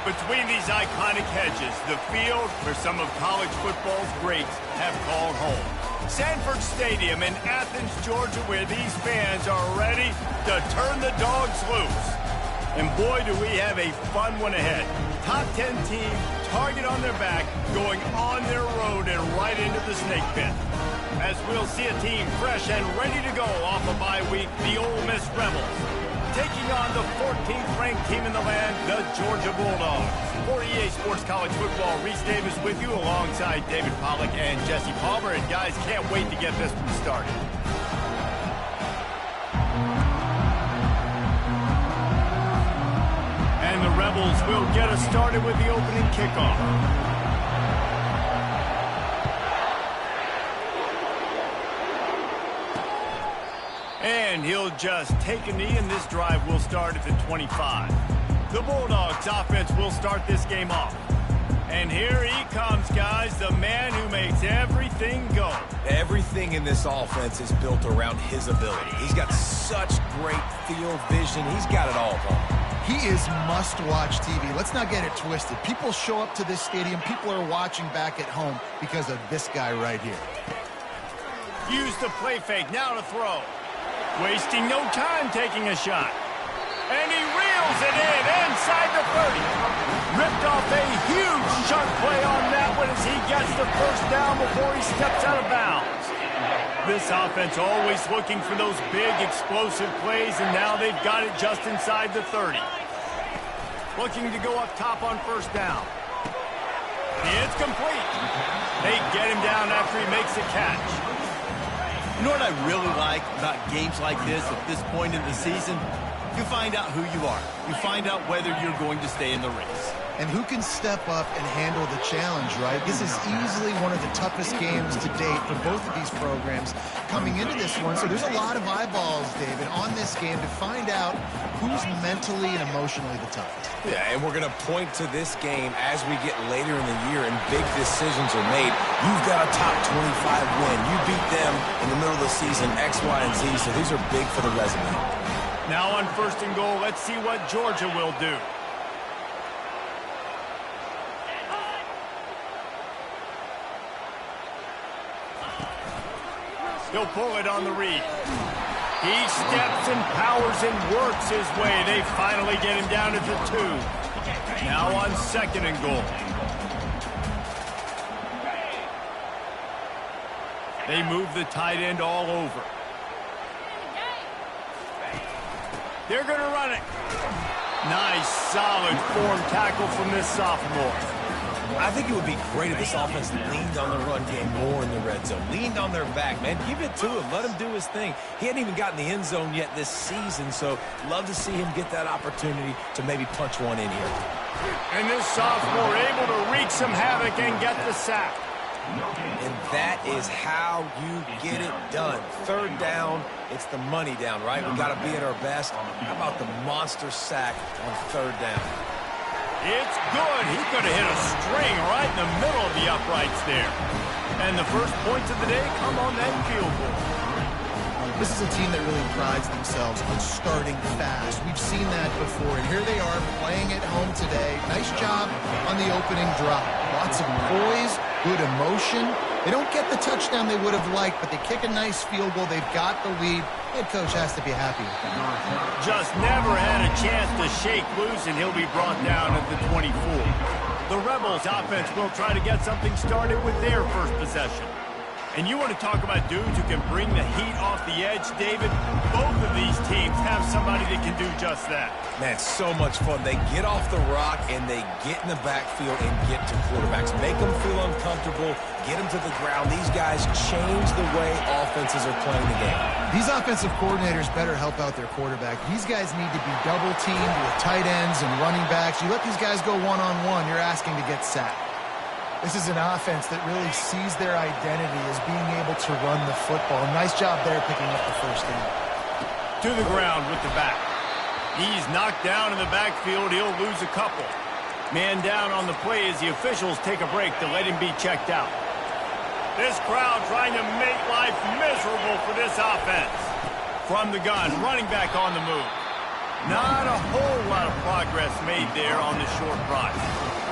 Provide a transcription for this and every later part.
Between these iconic hedges, the field where some of college football's greats have called home. Sanford Stadium in Athens, Georgia, where these fans are ready to turn the dogs loose. And boy, do we have a fun one ahead. Top 10 team, target on their back, going on their road and right into the snake pit. As we'll see a team fresh and ready to go off a bye week, the Ole Miss Rebels, taking on the 14th ranked team in the land, the Georgia Bulldogs. For EA Sports College Football, Reese Davis with you alongside David Pollack and Jesse Palmer. And guys, can't wait to get this one started. And the Rebels will get us started with the opening kickoff. And he'll just take a knee, and this drive will start at the 25. The Bulldogs offense will start this game off. And here he comes, guys, the man who makes everything go. Everything in this offense is built around his ability. He's got such great field vision. He's got it all, Paul. He is must-watch TV. Let's not get it twisted. People show up to this stadium. People are watching back at home because of this guy right here. Use the play fake. Now to throw. Wasting no time taking a shot. And he reels it in inside the 30. Ripped off a huge chunk play on that one as he gets the first down before he steps out of bounds. This offense always looking for those big explosive plays, and now they've got it just inside the 30. Looking to go up top on first down. It's complete. They get him down after he makes the catch. You know what I really like about games like this at this point in the season? You find out who you are. You find out whether you're going to stay in the race. And who can step up and handle the challenge, right? This is easily one of the toughest games to date for both of these programs coming into this one. So there's a lot of eyeballs, David, on this game to find out who's mentally and emotionally the toughest. Yeah, and we're going to point to this game as we get later in the year and big decisions are made. You've got a top 25 win. You beat them in the middle of the season, X, Y, and Z, so these are big for the resume. Now on first and goal, let's see what Georgia will do. He'll pull it on the read. He steps and powers and works his way. They finally get him down at the 2. Now on second and goal. They move the tight end all over. They're going to run it. Nice, solid form tackle from this sophomore. I think it would be great if this offense leaned on the run game more in the red zone. Leaned on their back, man. Give it to him. Let him do his thing. He hadn't even gotten the end zone yet this season, so love to see him get that opportunity to maybe punch one in here. And this sophomore able to wreak some havoc and get the sack. And that is how you get it done. Third down, it's the money down, right? We got to be at our best. How about the monster sack on third down? It's good. He could have hit a string right in the middle of the uprights there. And the first points of the day come on that field goal. This is a team that really prides themselves on starting fast. We've seen that before, and here they are playing at home today. Nice job on the opening drop. Lots of poise, good emotion. They don't get the touchdown they would have liked, but they kick a nice field goal. They've got the lead. Head coach has to be happy with that. Just never had a chance to shake loose, and he'll be brought down at the 24. The Rebels offense will try to get something started with their first possession. And you want to talk about dudes who can bring the heat off the edge, David? Both of these teams have somebody that can do just that. Man, it's so much fun. They get off the rock and they get in the backfield and get to quarterbacks. Make them feel uncomfortable, get them to the ground. These guys change the way offenses are playing the game. These offensive coordinators better help out their quarterback. These guys need to be double-teamed with tight ends and running backs. You let these guys go one-on-one, you're asking to get sacked. This is an offense that really sees their identity as being able to run the football. Nice job there picking up the first down. To the ground with the back. He's knocked down in the backfield. He'll lose a couple. Man down on the play as the officials take a break to let him be checked out. This crowd trying to make life miserable for this offense. From the gun, running back on the move. Not a whole lot of progress progress made there on the short run.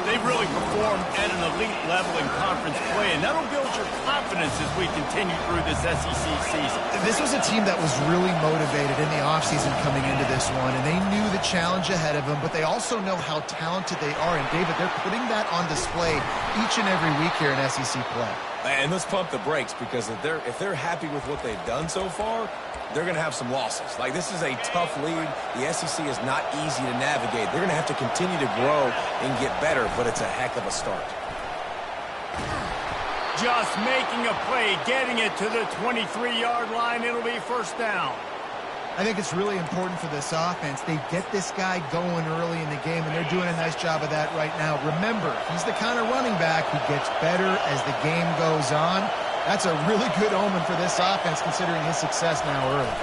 They've really performed at an elite level in conference play, and that'll build your confidence as we continue through this SEC season. This was a team that was really motivated in the offseason coming into this one, and they knew the challenge ahead of them, but they also know how talented they are. And, David, they're putting that on display each and every week here in SEC play. And let's pump the brakes, because if they're happy with what they've done so far, they're going to have some losses. Like, this is a tough league. The SEC is not easy to navigate. They're going to have to continue to grow and get better, but it's a heck of a start. Just making a play, getting it to the 23-yard line. It'll be first down. I think it's really important for this offense. They get this guy going early in the game, and they're doing a nice job of that right now. Remember, he's the kind of running back who gets better as the game goes on. That's a really good omen for this offense, considering his success now early.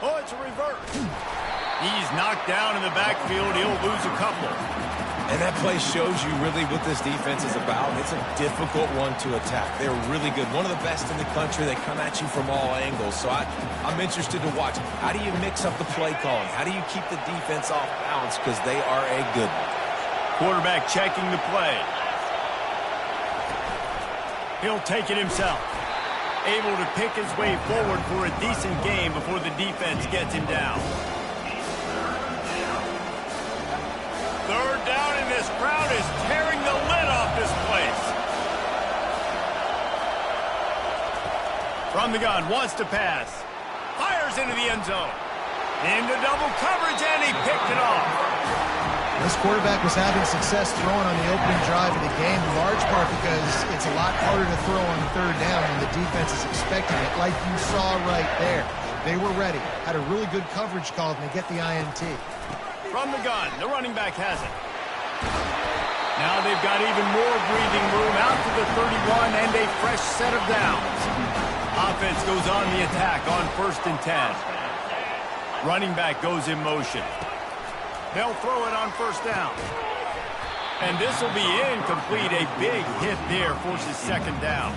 Oh, it's a reverse. He's knocked down in the backfield. He'll lose a couple. And that play shows you really what this defense is about. It's a difficult one to attack. They're really good. One of the best in the country. They come at you from all angles. So I'm interested to watch. How do you mix up the play calling? How do you keep the defense off balance? Because they are a good one. Quarterback checking the play. He'll take it himself. Able to pick his way forward for a decent game before the defense gets him down. Third down, and this crowd is tearing the lid off this place. From the gun, wants to pass. Fires into the end zone. Into double coverage, and he picked it off. This quarterback was having success throwing on the opening drive of the game, in large part because it's a lot harder to throw on third down when the defense is expecting it, like you saw right there. They were ready, had a really good coverage call, and they get the INT. From the gun, the running back has it. Now they've got even more breathing room out to the 31 and a fresh set of downs. Offense goes on the attack on 1st and 10. Running back goes in motion. They'll throw it on 1st down. And this will be incomplete. A big hit there forces 2nd down.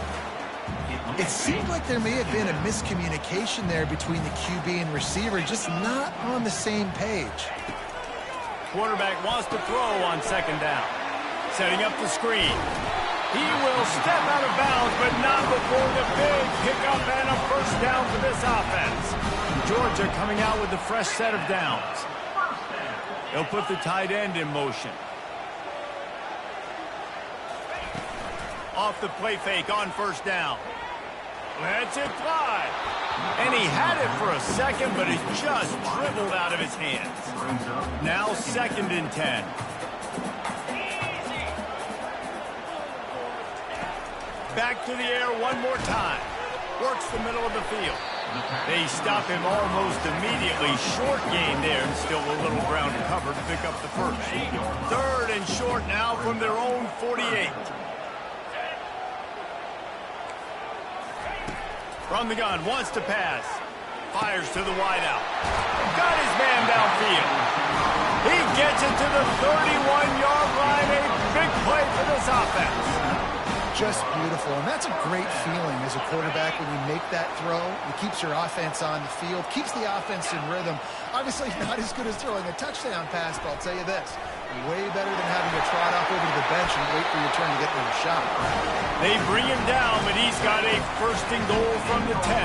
It seemed like there may have been a miscommunication there between the QB and receiver, just not on the same page. Quarterback wants to throw on 2nd down. Setting up the screen. He will step out of bounds, but not before the big pickup and a 1st down for this offense. Georgia coming out with a fresh set of downs. They'll put the tight end in motion. Off the play fake on 1st down. Lets it fly. And he had it for a second, but it just dribbled out of his hands. Now 2nd and 10. Back to the air one more time. Works the middle of the field. They stop him almost immediately. Short gain there, and still a little ground to cover to pick up the 1st. 3rd and short now from their own 48. From the gun, wants to pass. Fires to the wideout. Got his man downfield. He gets it to the 31-yard line. A big play for this offense. Just beautiful, and that's a great feeling as a quarterback when you make that throw. It keeps your offense on the field, keeps the offense in rhythm. Obviously not as good as throwing a touchdown pass, but I'll tell you this, way better than having to trot off over to the bench and wait for your turn to get another shot. They bring him down, but he's got a 1st and goal from the 10.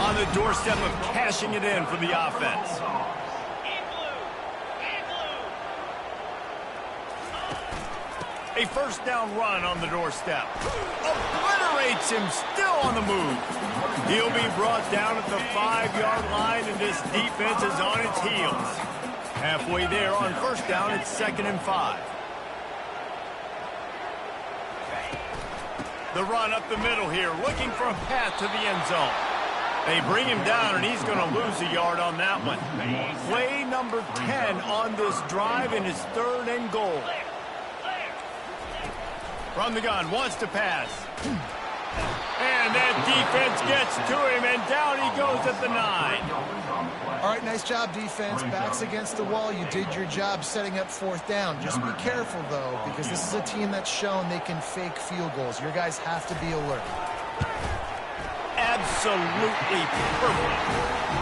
On the doorstep of cashing it in for the offense. A 1st down run on the doorstep. Obliterates him, still on the move. He'll be brought down at the 5-yard line, and this defense is on its heels. Halfway there on 1st down, it's 2nd and 5. The run up the middle here, looking for a path to the end zone. They bring him down, and he's going to lose a yard on that one. Play number 10 on this drive, and it's 3rd and goal. From the gun, wants to pass. And that defense gets to him, and down he goes at the 9. All right, nice job, defense. Backs against the wall. You did your job setting up 4th down. Just be careful, though, because this is a team that's shown they can fake field goals. Your guys have to be alert. Absolutely perfect.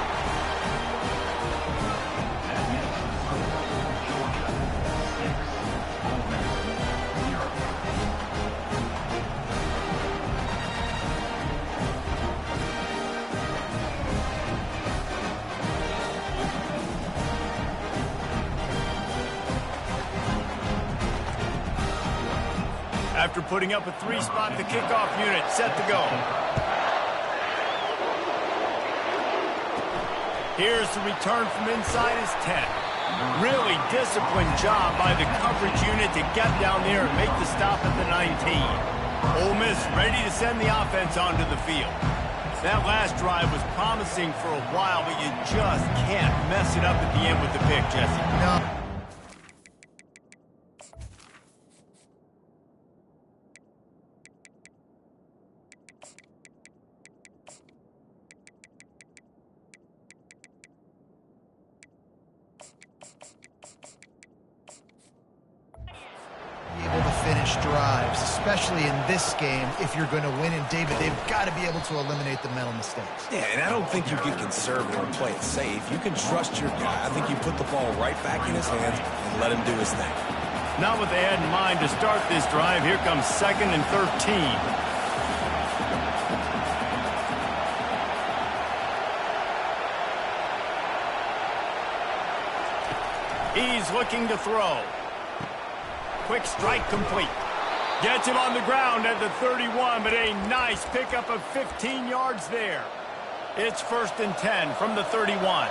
After putting up a 3-spot, the kickoff unit set to go. Here's the return from inside his 10. Really disciplined job by the coverage unit to get down there and make the stop at the 19. Ole Miss ready to send the offense onto the field. That last drive was promising for a while, but you just can't mess it up at the end with the pick, Jesse. No. Able to finish drives, especially in this game, if you're going to win. And David, they've got to be able to eliminate the mental mistakes. Yeah, and I don't think you get conservative and play it safe. You can trust your guy. I think you put the ball right back in his hands and let him do his thing. Not what they had in mind to start this drive. Here comes 2nd and 13. He's looking to throw. Quick strike complete. Gets him on the ground at the 31, but a nice pickup of 15 yards there. It's 1st and 10 from the 31.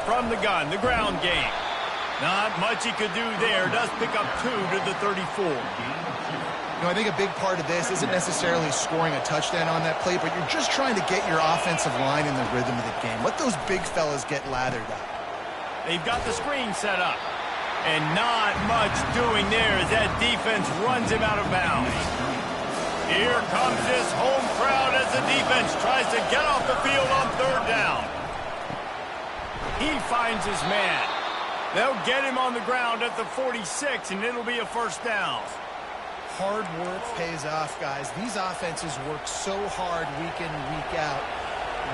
From the gun, the ground game. Not much he could do there. Does pick up 2 to the 34. You know, I think a big part of this isn't necessarily scoring a touchdown on that play, but you're just trying to get your offensive line in the rhythm of the game. Let those big fellas get lathered up. They've got the screen set up. And not much doing there as that defense runs him out of bounds. Here comes this home crowd as the defense tries to get off the field on 3rd down. He finds his man. They'll get him on the ground at the 46, and it'll be a 1st down. Hard work pays off, guys. These offenses work so hard week in and week out,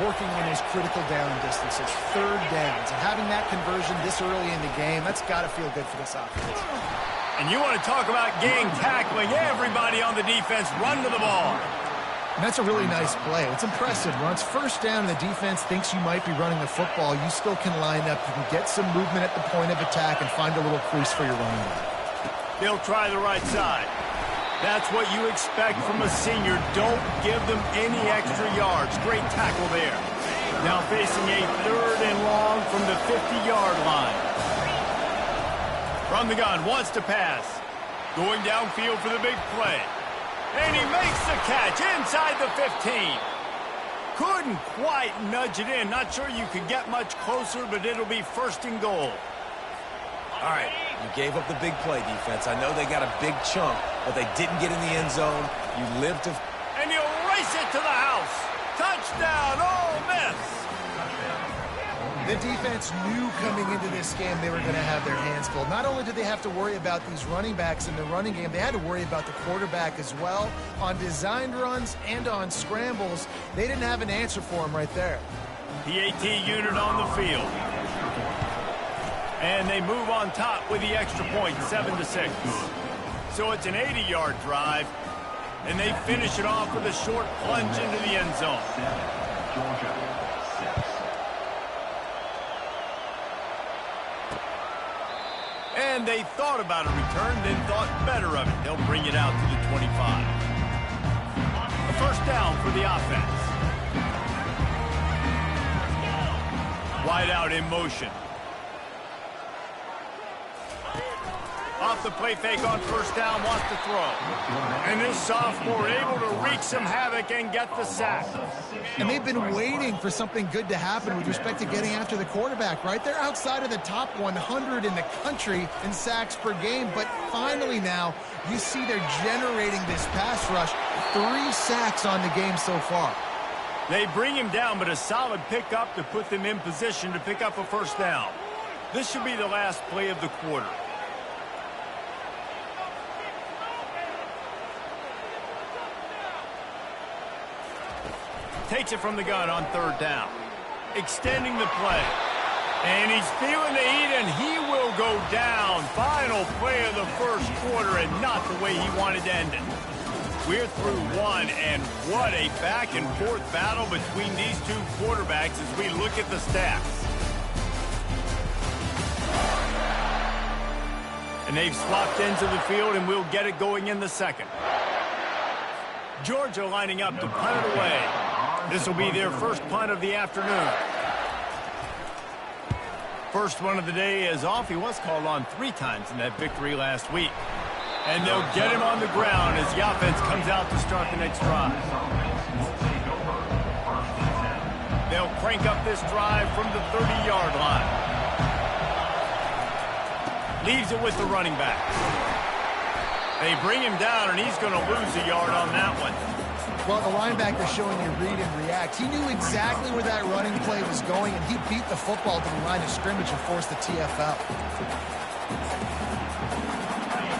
working in these critical down distances, 3rd downs, and having that conversion this early in the game, that's got to feel good for this offense. And you want to talk about gang tackling, everybody on the defense run to the ball. And that's a really nice play. It's impressive. When it's 1st down and the defense thinks you might be running the football, you still can line up. You can get some movement at the point of attack and find a little crease for your running back. They'll try the right side. That's what you expect from a senior. Don't give them any extra yards. Great tackle there. Now facing a 3rd and long from the 50-yard line. From the gun, wants to pass. Going downfield for the big play. And he makes the catch inside the 15. Couldn't quite nudge it in. Not sure you could get much closer, but it'll be 1st and goal. All right, you gave up the big play, defense. I know they got a big chunk, but they didn't get in the end zone. You lived to... And he'll race it to the house. Touchdown, Ole Miss. The defense knew coming into this game they were going to have their hands full. Not only did they have to worry about these running backs in the running game, they had to worry about the quarterback as well. On designed runs and on scrambles, they didn't have an answer for him right there. PAT unit on the field. And they move on top with the extra point, 7-6. So it's an 80-yard drive, and they finish it off with a short plunge into the end zone. And they thought about a return, then thought better of it. They'll bring it out to the 25. A 1st down for the offense. Wide out in motion. Off the play fake on 1st down, wants to throw. And this sophomore able to wreak some havoc and get the sack. And they've been waiting for something good to happen with respect to getting after the quarterback, right? They're outside of the top 100 in the country in sacks per game, but finally now you see they're generating this pass rush. 3 sacks on the game so far. They bring him down, but a solid pickup to put them in position to pick up a 1st down. This should be the last play of the quarter. Takes it from the gun on 3rd down. Extending the play. And he's feeling the heat, and he will go down. Final play of the 1st quarter, and not the way he wanted to end it. We're through 1, and what a back-and-forth battle between these 2 quarterbacks as we look at the stats. And they've swapped ends of the field, and we'll get it going in the second. Georgia lining up to punt it away. This will be their first punt of the afternoon. First one of the day is off. He was called on 3 times in that victory last week. And they'll get him on the ground as the offense comes out to start the next drive. They'll crank up this drive from the 30-yard line. Leaves it with the running back. They bring him down, and he's going to lose a yard on that one. Well, the linebacker showing you read and react. He knew exactly where that running play was going, and he beat the football to the line of scrimmage and forced the TFL.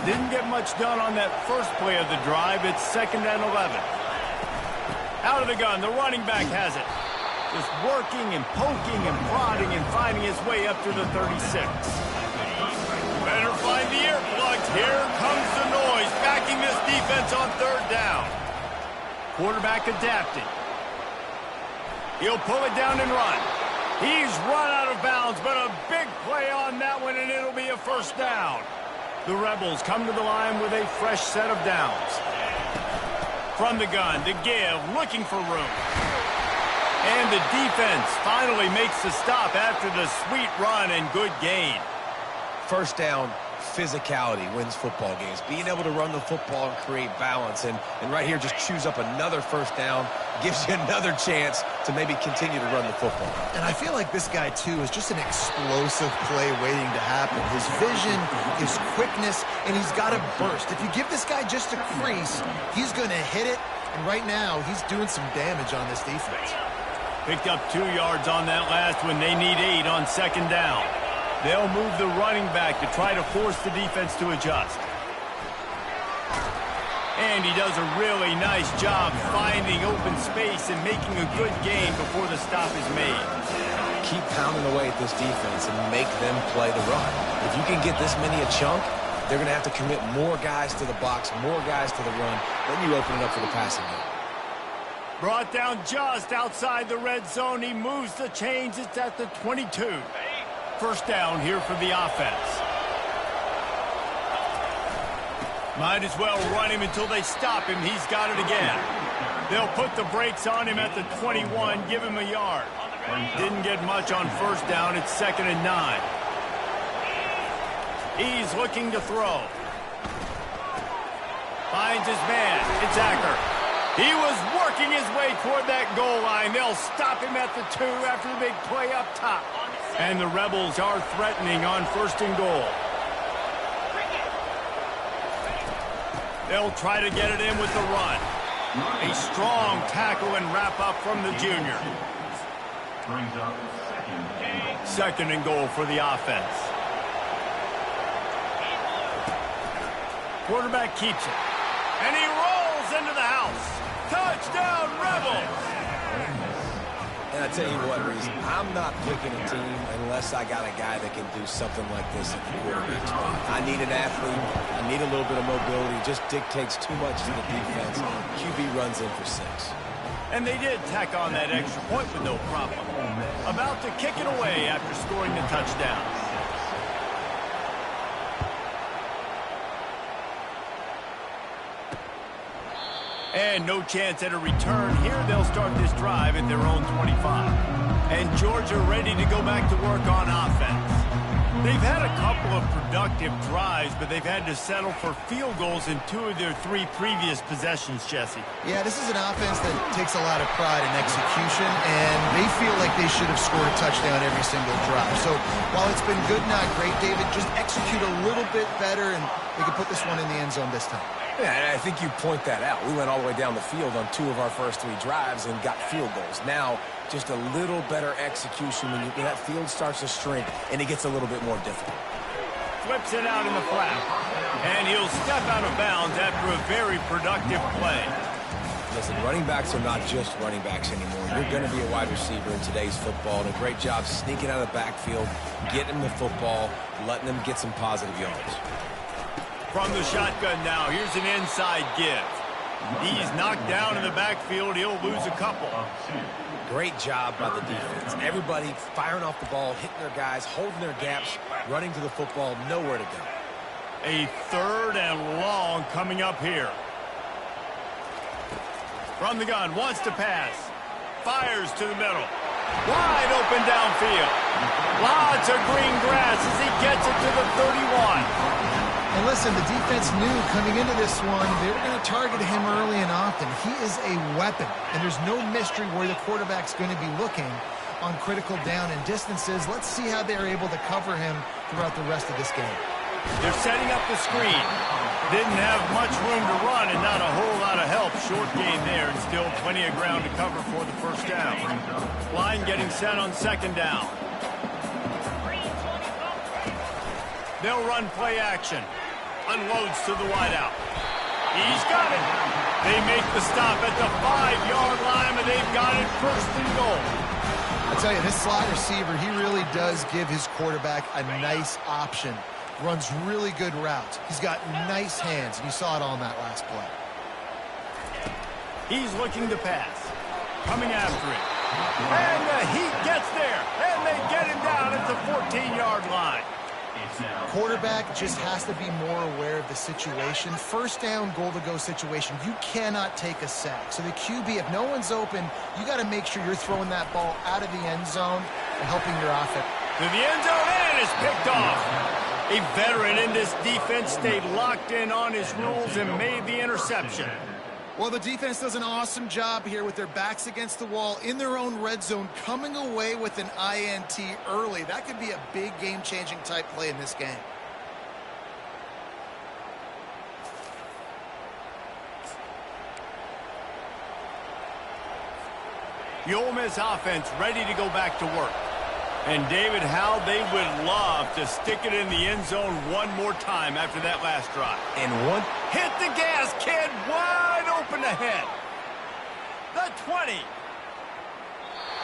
Didn't get much done on that first play of the drive. It's 2nd and 11. Out of the gun, the running back has it. Just working and poking and prodding and finding his way up to the 36. Better find the earplugs. Here comes the noise, backing this defense on 3rd down. Quarterback adapting. He'll pull it down and run. He's run out of bounds, but a big play on that one, and it'll be a 1st down. The Rebels come to the line with a fresh set of downs. From the gun, to give, looking for room. And the defense finally makes the stop after the sweet run and good gain. First down, physicality wins football games. Being able to run the football and create balance. And right here, just choose up another 1st down. Gives you another chance to maybe continue to run the football. And I feel like this guy, too, is just an explosive play waiting to happen. His vision, his quickness, and he's got a burst. If you give this guy just a crease, he's going to hit it. And right now, he's doing some damage on this defense. Picked up 2 yards on that last one. They need 8 on 2nd down. They'll move the running back to try to force the defense to adjust. And he does a really nice job finding open space and making a good gain before the stop is made. Keep pounding away at this defense and make them play the run. If you can get this many a chunk, they're going to have to commit more guys to the box, more guys to the run. Then you open it up for the passing game. Brought down just outside the red zone. He moves the chains. It's at the 22. 1st down here for the offense. Might as well run him until they stop him. He's got it again. They'll put the brakes on him at the 21, give him a yard. Didn't get much on 1st down. It's 2nd and 9. He's looking to throw. Finds his man. It's Acker. He was working his way toward that goal line. They'll stop him at the 2 after the big play up top. And the Rebels are threatening on 1st and goal. They'll try to get it in with the run. A strong tackle and wrap up from the junior. 2nd and goal for the offense. Quarterback keeps it. And he rolls into the house. Touchdown, Rebels! And I tell you what, Reese, I'm not picking a team unless I got a guy that can do something like this at the quarterback spot. I need an athlete. I need a little bit of mobility. Just dictates too much to the defense. QB runs in for 6. And they did tack on that extra point with no problem. About to kick it away after scoring the touchdown. And no chance at a return here. They'll start this drive at their own 25. And Georgia ready to go back to work on offense. They've had a couple of productive drives, but they've had to settle for field goals in 2 of their 3 previous possessions, Jesse. Yeah, this is an offense that takes a lot of pride in execution, and they feel like they should have scored a touchdown every single drive. So while it's been good, not great, David, just execute a little bit better, and they can put this one in the end zone this time. Yeah, and I think you point that out. We went all the way down the field on 2 of our first 3 drives and got field goals. Now, just a little better execution when that field starts to shrink and it gets a little bit more difficult. Flips it out in the flat. And he'll step out of bounds after a very productive play. Listen, running backs are not just running backs anymore. You're going to be a wide receiver in today's football, and a great job sneaking out of the backfield, getting the football, letting them get some positive yards. From the shotgun now, here's an inside give. He's knocked down in the backfield. He'll lose a couple. Great job by the defense. Everybody firing off the ball, hitting their guys, holding their gaps, running to the football, nowhere to go. A 3rd and long coming up here. From the gun, wants to pass. Fires to the middle. Wide open downfield. Lots of green grass as he gets it to the 31. And listen, the defense knew coming into this one, they were going to target him early and often. He is a weapon, and there's no mystery where the quarterback's going to be looking on critical down and distances. Let's see how they're able to cover him throughout the rest of this game. They're setting up the screen. Didn't have much room to run and not a whole lot of help. Short gain there and still plenty of ground to cover for the first down. Line getting set on 2nd down. They'll run play action. Unloads to the wideout. He's got it. They make the stop at the 5-yard line, and they've got it 1st and goal. I tell you, this slot receiver, he really does give his quarterback a nice option. Runs really good routes. He's got nice hands, and you saw it all in that last play. He's looking to pass. Coming after it. And the heat gets there. And they get him down at the 14-yard line. Quarterback just has to be more aware of the situation. 1st down, goal-to-go situation. You cannot take a sack. So the QB, if no one's open, you got to make sure you're throwing that ball out of the end zone and helping your offense. To the end zone, and it's picked off. A veteran in this defense stayed locked in on his rules and made the interception. Well, the defense does an awesome job here with their backs against the wall in their own red zone, coming away with an INT early. That could be a big game-changing type play in this game. The Ole Miss offense ready to go back to work. And, David, how they would love to stick it in the end zone one more time after that last drive. And one. Hit the gas, kid. Wide open ahead. The 20.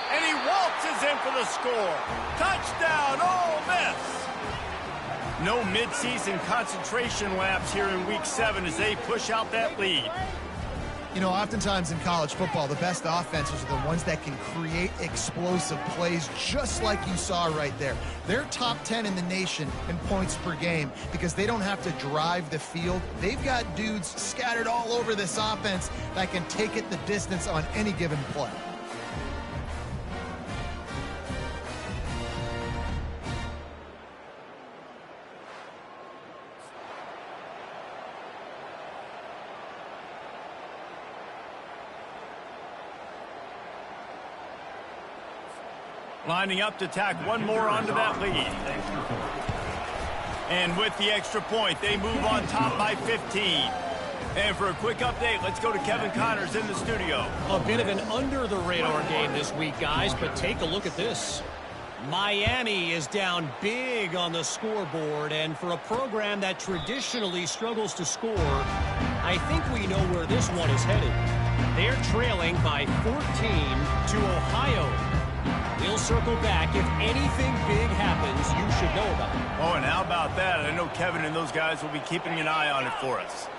And he waltzes in for the score. Touchdown, Ole Miss. No midseason concentration laps here in Week 7 as they push out that lead. You know, oftentimes in college football, the best offenses are the ones that can create explosive plays just like you saw right there. They're top 10 in the nation in points per game because they don't have to drive the field. They've got dudes scattered all over this offense that can take it the distance on any given play. Lining up to tack one more onto that lead. And with the extra point, they move on top by 15. And for a quick update, let's go to Kevin Connors in the studio. A bit of an under-the-radar game this week, guys, but take a look at this. Miami is down big on the scoreboard, and for a program that traditionally struggles to score, I think we know where this one is headed. They're trailing by 14 to Ohio. We'll circle back. If anything big happens, you should know about it. Oh, and how about that? I know Kevin and those guys will be keeping an eye on it for us.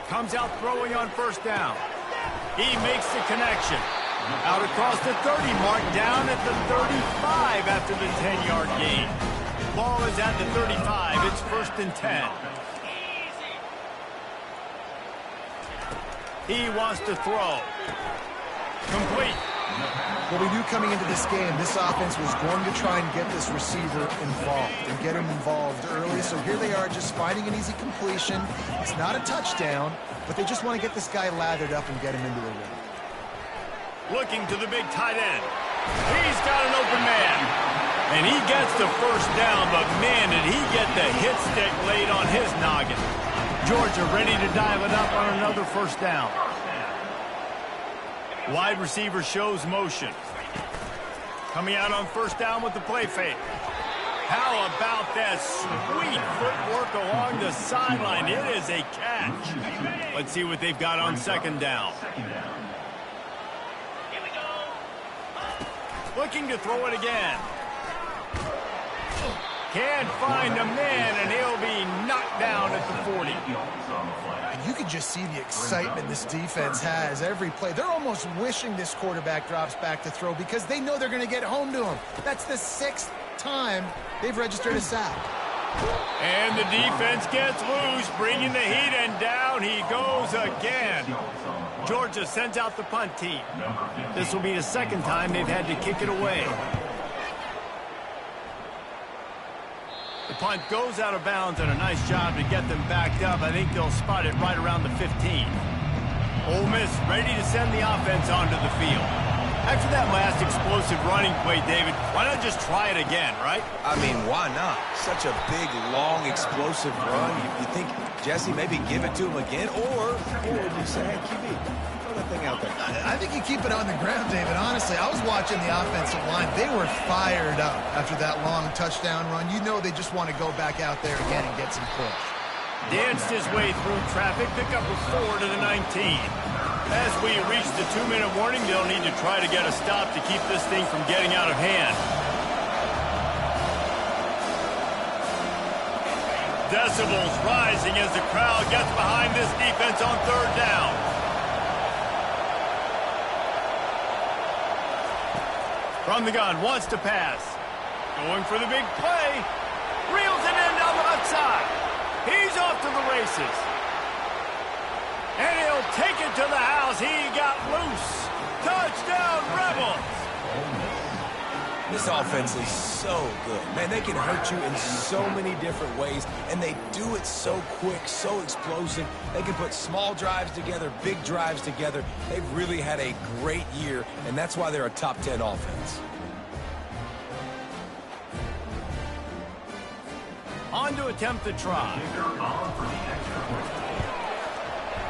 Comes out throwing on 1st down. He makes the connection. Out across the 30 mark, down at the 35 after the 10-yard gain. Ball is at the 35. It's 1st and 10. He wants to throw. Complete. Well, we knew coming into this game, this offense was going to try and get this receiver involved and get him involved early. So here they are just finding an easy completion. It's not a touchdown, but they just want to get this guy lathered up and get him into the ring. Looking to the big tight end. He's got an open man. And he gets the 1st down, but man, did he get the hit stick laid on his noggin. Georgia ready to dial it up on another 1st down. Wide receiver shows motion. Coming out on 1st down with the play fake. How about that sweet footwork along the sideline? It is a catch. Let's see what they've got on 2nd down. Looking to throw it again. Can't find a man, and he'll be knocked down at the 40. And you can just see the excitement this defense has every play. They're almost wishing this quarterback drops back to throw because they know they're going to get home to him. That's the 6th time they've registered a sack. And the defense gets loose, bringing the heat, and down he goes again. Georgia sends out the punt team. This will be the second time they've had to kick it away. The punt goes out of bounds, and a nice job to get them backed up. I think they'll spot it right around the 15. Ole Miss ready to send the offense onto the field. After that last explosive running play, David, why not just try it again, right? I mean, why not? Such a big, long, explosive run. You think, Jesse, maybe give it to him again? Or would you say, hey, QB, throw that thing out there? I think you keep it on the ground, David. Honestly, I was watching the offensive line. They were fired up after that long touchdown run. You know they just want to go back out there again and get some push. Danced his way through traffic, pick up a 4 to the 19. As we reach the 2-minute warning, they'll need to try to get a stop to keep this thing from getting out of hand. Decibels rising as the crowd gets behind this defense on 3rd down. From the gun, wants to pass. Going for the big play. Reels it in down the left side. He's off to the races. And he'll take it to the house. He got loose. Touchdown, Rebels. This offense is so good. Man, they can hurt you in so many different ways, and they do it so quick, so explosive. They can put small drives together, big drives together. They've really had a great year, and that's why they're a top 10 offense. On to attempt the try.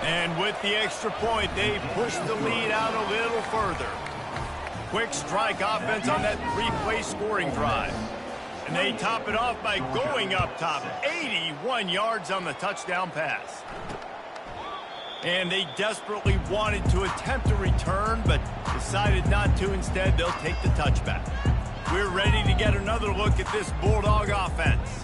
And with the extra point, they push the lead out a little further. Quick strike offense on that 3-play scoring drive. And they top it off by going up top. 81 yards on the touchdown pass. And they desperately wanted to attempt a return, but decided not to. Instead, they'll take the touchback. We're ready to get another look at this Bulldog offense.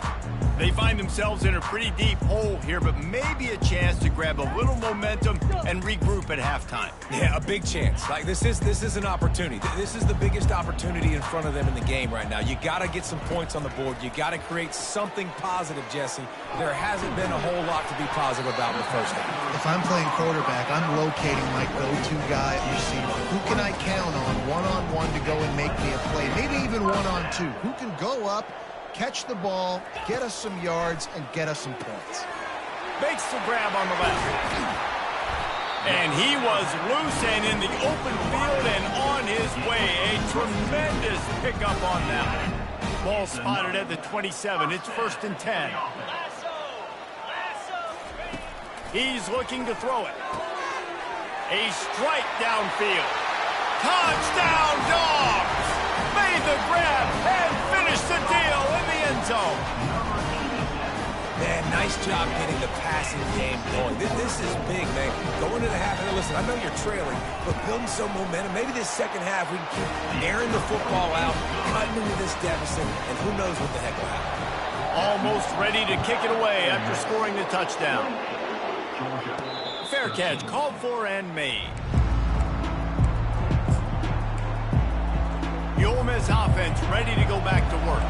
They find themselves in a pretty deep hole here, but maybe a chance to grab a little momentum and regroup at halftime. Yeah, a big chance. Like this is an opportunity. This is the biggest opportunity in front of them in the game right now. You got to get some points on the board. You got to create something positive, Jesse. There hasn't been a whole lot to be positive about in the first half. If I'm playing quarterback, I'm locating my go-to guy at receiver. Who can I count on one-on-one to go and make me a play? Maybe even one-on-two. Who can go up, catch the ball, get us some yards, and get us some points. Makes the grab on the left. And he was loose and in the open field and on his way. A tremendous pickup on that. Ball spotted at the 27. It's 1st and 10. He's looking to throw it. A strike downfield. Touchdown, Dogs! Made the grab and finished the deal in the end zone. Man, nice job getting the passing game going. This is big, man. Going to the half, and listen, I know you're trailing, but building some momentum. Maybe this second half we can keep airing the football out, cutting into this deficit, and who knows what the heck will happen. Almost ready to kick it away after scoring the touchdown. Fair catch, called for and made. The Ole Miss offense ready to go back to work.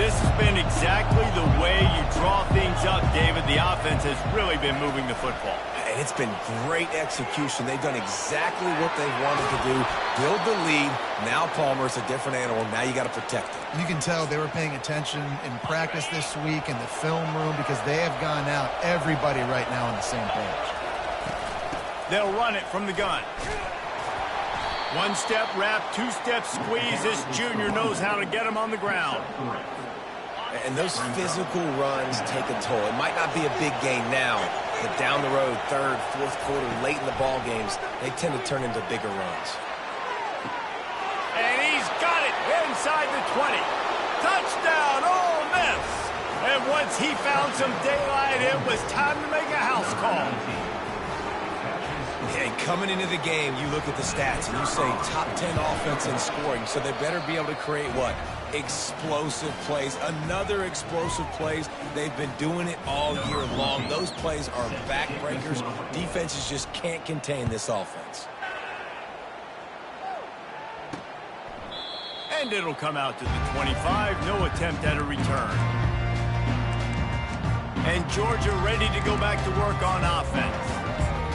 This has been exactly the way you draw things up, David. The offense has really been moving the football. And it's been great execution. They've done exactly what they wanted to do. Build the lead. Now Palmer's a different animal. Now you got to protect it. You can tell they were paying attention in practice this week in the film room because they have gone out, everybody right now on the same page. They'll run it from the gun. One-step wrap, two-step squeeze. This junior knows how to get him on the ground. And those physical runs take a toll. It might not be a big gain now, but down the road, 3rd, 4th quarter, late in the ball games, they tend to turn into bigger runs. And he's got it inside the 20. Touchdown, Ole Miss. And once he found some daylight, it was time to make a house call. And coming into the game, you look at the stats and you say top 10 offense in scoring, so they better be able to create what? Explosive plays. Another explosive plays. They've been doing it all year long. Those plays are backbreakers. Defenses just can't contain this offense. And And it'll come out to the 25. No attempt at a return. And Georgia ready to go back to work on offense.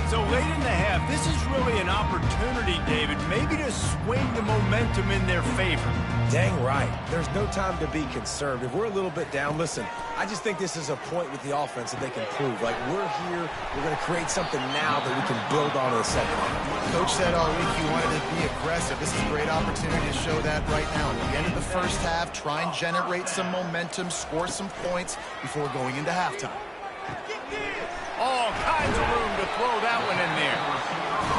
So late in the half, this is really an opportunity, David, maybe to swing the momentum in their favor. Dang right. There's no time to be concerned. If we're a little bit down, listen, I just think this is a point with the offense that they can prove. Like, we're here, we're going to create something now that we can build on in the second half. Coach said all week he wanted to be aggressive. This is a great opportunity to show that right now. At the end of the first half, try and generate some momentum, score some points before going into halftime. All kinds of room to throw that one in there.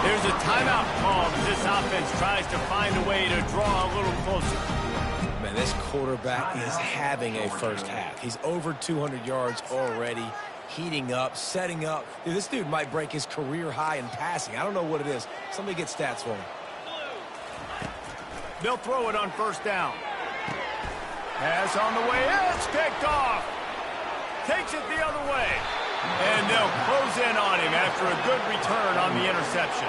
There's a timeout call as this offense tries to find a way to draw a little closer. Man, this quarterback is having a first half. He's over 200 yards already, heating up, setting up. Dude, this dude might break his career high in passing. I don't know what it is. Somebody get stats for him. They'll throw it on first down. Pass on the way. It's picked off. Takes it the other way. And they'll close in on him after a good return on the interception.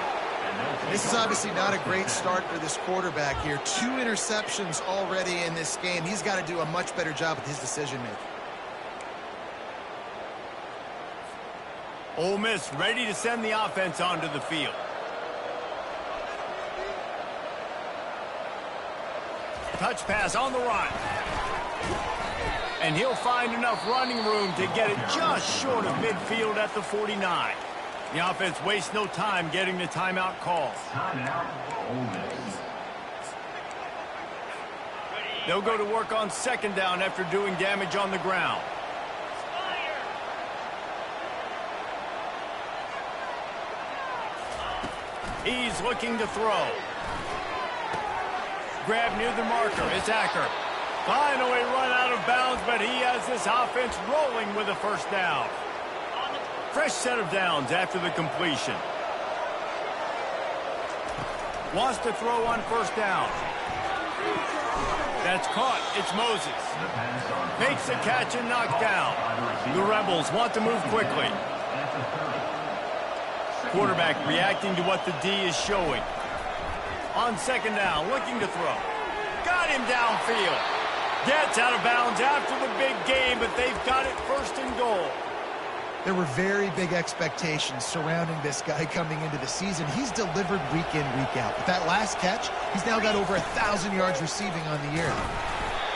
This is obviously not a great start for this quarterback here. 2 interceptions already in this game. He's got to do a much better job with his decision-making. Ole Miss ready to send the offense onto the field. Touch pass on the run. And he'll find enough running room to get it just short of midfield at the 49. The offense wastes no time getting the timeout call. They'll go to work on second down after doing damage on the ground. He's looking to throw. Grab near the marker. It's Acker. Finally run out of bounds, but he has this offense rolling with a first down. Fresh set of downs after the completion. Wants to throw on first down. That's caught. It's Moses. Makes the catch and knocked down. The Rebels want to move quickly. Quarterback reacting to what the D is showing. On second down, looking to throw. Got him downfield. Gets out of bounds after the big game, but they've got it first and goal. There were very big expectations surrounding this guy coming into the season. He's delivered week in, week out. With that last catch, he's now got over 1,000 yards receiving on the year.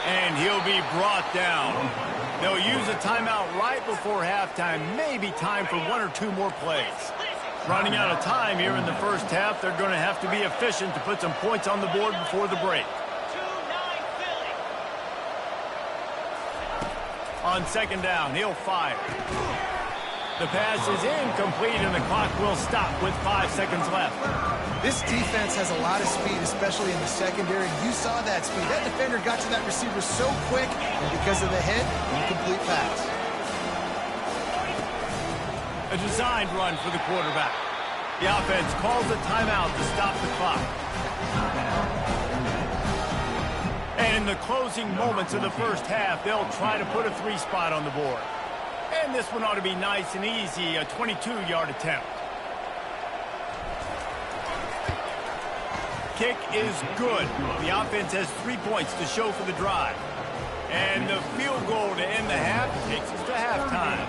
And he'll be brought down. They'll use a timeout right before halftime. Maybe time for 1 or 2 more plays. Running out of time here in the first half. They're going to have to be efficient to put some points on the board before the break. On second down, he'll fire. The pass is incomplete, and the clock will stop with 5 seconds left. This defense has a lot of speed, especially in the secondary. You saw that speed. That defender got to that receiver so quick, and because of the hit, incomplete pass. A designed run for the quarterback. The offense calls a timeout to stop the clock. And in the closing moments of the first half, they'll try to put a 3 spot on the board. And this one ought to be nice and easy, a 22-yard attempt. Kick is good. The offense has 3 points to show for the drive. And the field goal to end the half takes us to halftime.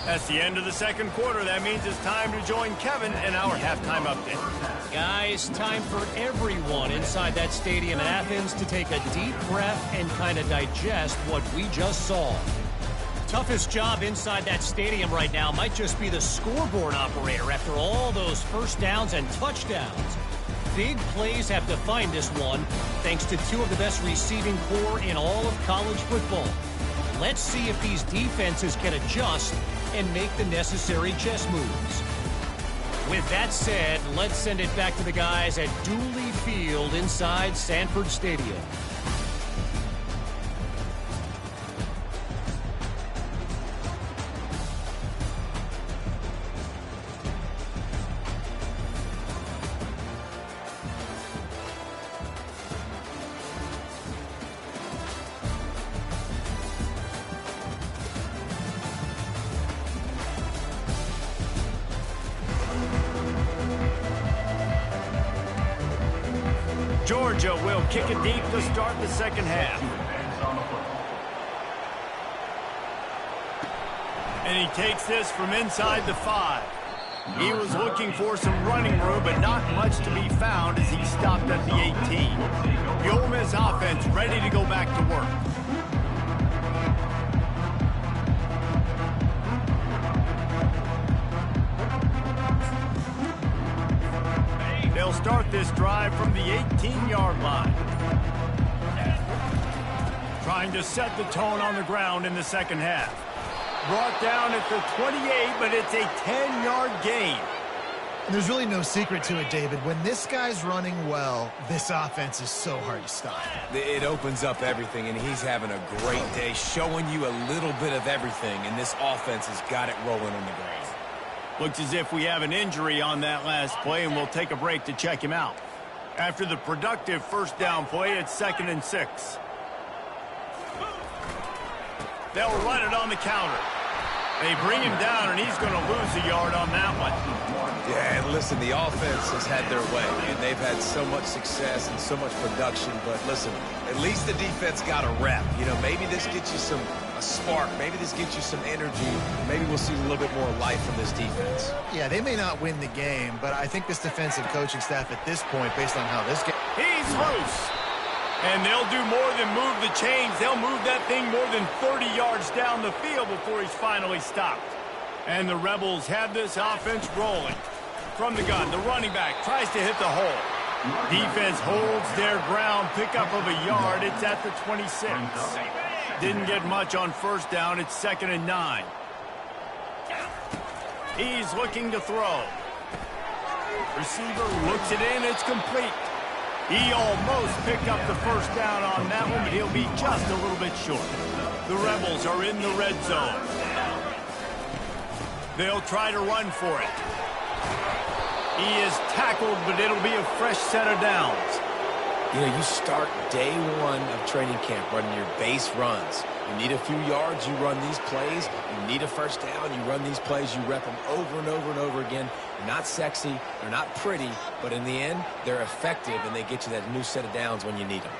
That's the end of the second quarter. That means it's time to join Kevin in our halftime update. Guys, time for everyone inside that stadium in Athens to take a deep breath and kind of digest what we just saw. Toughest job inside that stadium right now might just be the scoreboard operator after all those first downs and touchdowns. Big plays have defined this one, thanks to 2 of the best receiving corps in all of college football. Let's see if these defenses can adjust and make the necessary chess moves. With that said, let's send it back to the guys at Dooley Field inside Sanford Stadium. Georgia will kick it deep to start the second half. And he takes this from inside the 5. He was looking for some running room, but not much to be found as he stopped at the 18. The Ole Miss offense ready to go back to work. They'll start this drive from the 18-yard line. Trying to set the tone on the ground in the second half. Brought down at the 28, but it's a 10-yard gain. And there's really no secret to it, David. When this guy's running well, this offense is so hard to stop. It opens up everything, and he's having a great day, showing you a little bit of everything, and this offense has got it rolling on the ground. Looks as if we have an injury on that last play, and we'll take a break to check him out. After the productive first down play, it's 2nd and 6. They'll run it on the counter. They bring him down, and he's going to lose a yard on that one. Yeah, and listen, the offense has had their way, and they've had so much success and so much production. But listen, at least the defense got a rep. You know, maybe this gets you a spark. Maybe this gets you some energy. Maybe we'll see a little bit more life from this defense. Yeah, they may not win the game, but I think this defensive coaching staff at this point, based on how this game... He's loose. And they'll do more than move the chains. They'll move that thing more than 30 yards down the field before he's finally stopped. And the Rebels have this offense rolling. From the gun, the running back tries to hit the hole. Defense holds their ground, pickup of a yard. It's at the 26. Didn't get much on first down. It's 2nd and 9. He's looking to throw. Receiver looks it in. It's complete. He almost picked up the first down on that one, but he'll be just a little bit short. The Rebels are in the red zone. They'll try to run for it. He is tackled, but it'll be a fresh set of downs. You know, you start day one of training camp running your base runs. You need a few yards, you run these plays. You need a first down, you run these plays. You rep them over and over and over again. They're not sexy, they're not pretty, but in the end, they're effective, and they get you that new set of downs when you need them.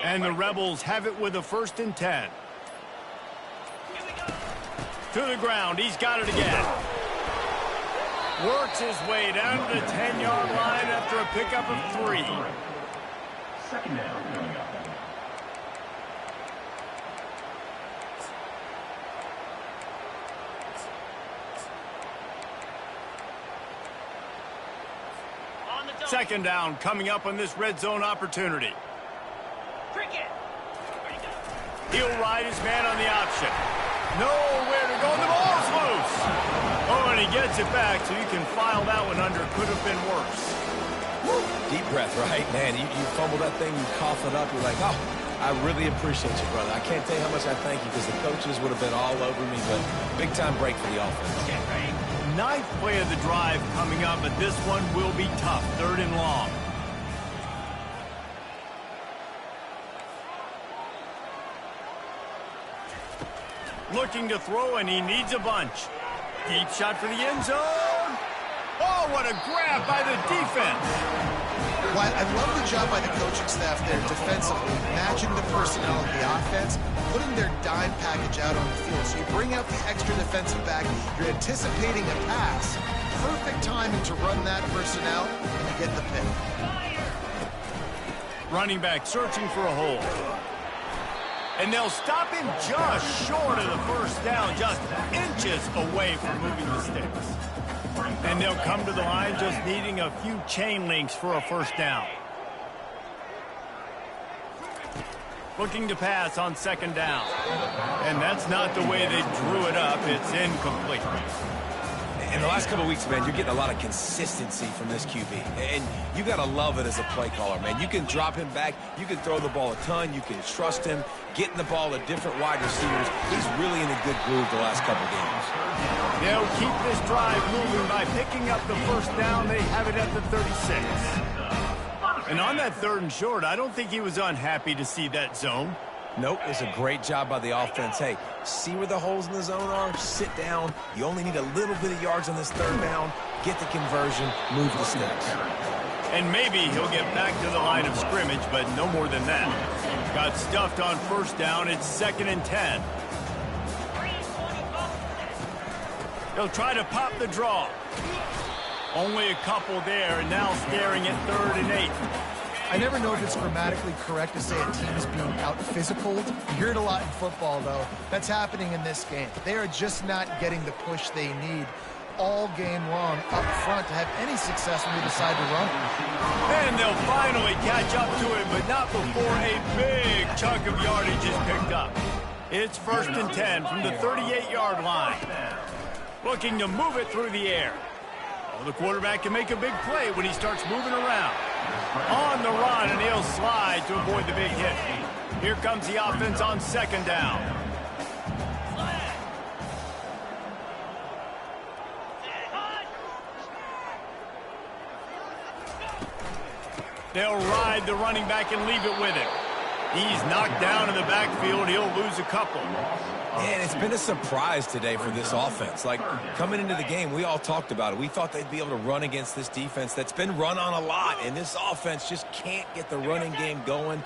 And the Rebels have it with a 1st and 10. To the ground. He's got it again. Works his way down to the 10-yard line after a pickup of 3. Second down coming up. Second down coming up on this red zone opportunity. He'll ride his man on the option. Nowhere to go. The ball's loose. Oh, and he gets it back, so you can file that one under. Could have been worse. Woo. Deep breath, right? Man, you fumble that thing, you cough it up. You're like, oh, I really appreciate you, brother. I can't tell you how much I thank you because the coaches would have been all over me, but big-time break for the offense. Ninth play of the drive coming up, but this one will be tough. 3rd and long. Looking to throw, and he needs a bunch. Deep shot for the end zone. Oh, what a grab by the defense. Well, I love the job by the coaching staff there defensively, matching the personnel of the offense, putting their dime package out on the field. So you bring out the extra defensive back, you're anticipating a pass. Perfect timing to run that personnel and get the pick. Running back searching for a hole. And they'll stop him just short of the first down, just inches away from moving the sticks. And they'll come to the line just needing a few chain links for a first down. Looking to pass on 2nd down. And that's not the way they drew it up. It's incomplete. In the last couple of weeks, man, you're getting a lot of consistency from this QB. And you got to love it as a play caller, man. You can drop him back. You can throw the ball a ton. You can trust him. Getting the ball to different wide receivers. He's really in a good groove the last couple of games. They'll keep this drive moving by picking up the first down. They have it at the 36. And on that 3rd and short, I don't think he was unhappy to see that zone. Nope, it's a great job by the offense. Hey, see where the holes in the zone are? Sit down. You only need a little bit of yards on this 3rd down. Get the conversion, move the sticks. And maybe he'll get back to the line of scrimmage, but no more than that. Got stuffed on 1st down. It's 2nd and 10. He'll try to pop the draw. Only a couple there, and now staring at 3rd and 8. I never know if it's grammatically correct to say a team is being out-physicaled. You hear it a lot in football, though. That's happening in this game. They are just not getting the push they need all game long up front to have any success when they decide to run. And they'll finally catch up to it, but not before a big chunk of yardage is picked up. It's 1st and 10 from the 38-yard line. Looking to move it through the air. Oh, the quarterback can make a big play when he starts moving around. On the run, and he'll slide to avoid the big hit. Here comes the offense on 2nd down. They'll ride the running back and leave it with him. He's knocked down in the backfield. He'll lose a couple. Man, it's been a surprise today for this offense. Like, coming into the game, we all talked about it. We thought they'd be able to run against this defense that's been run on a lot, and this offense just can't get the running game going.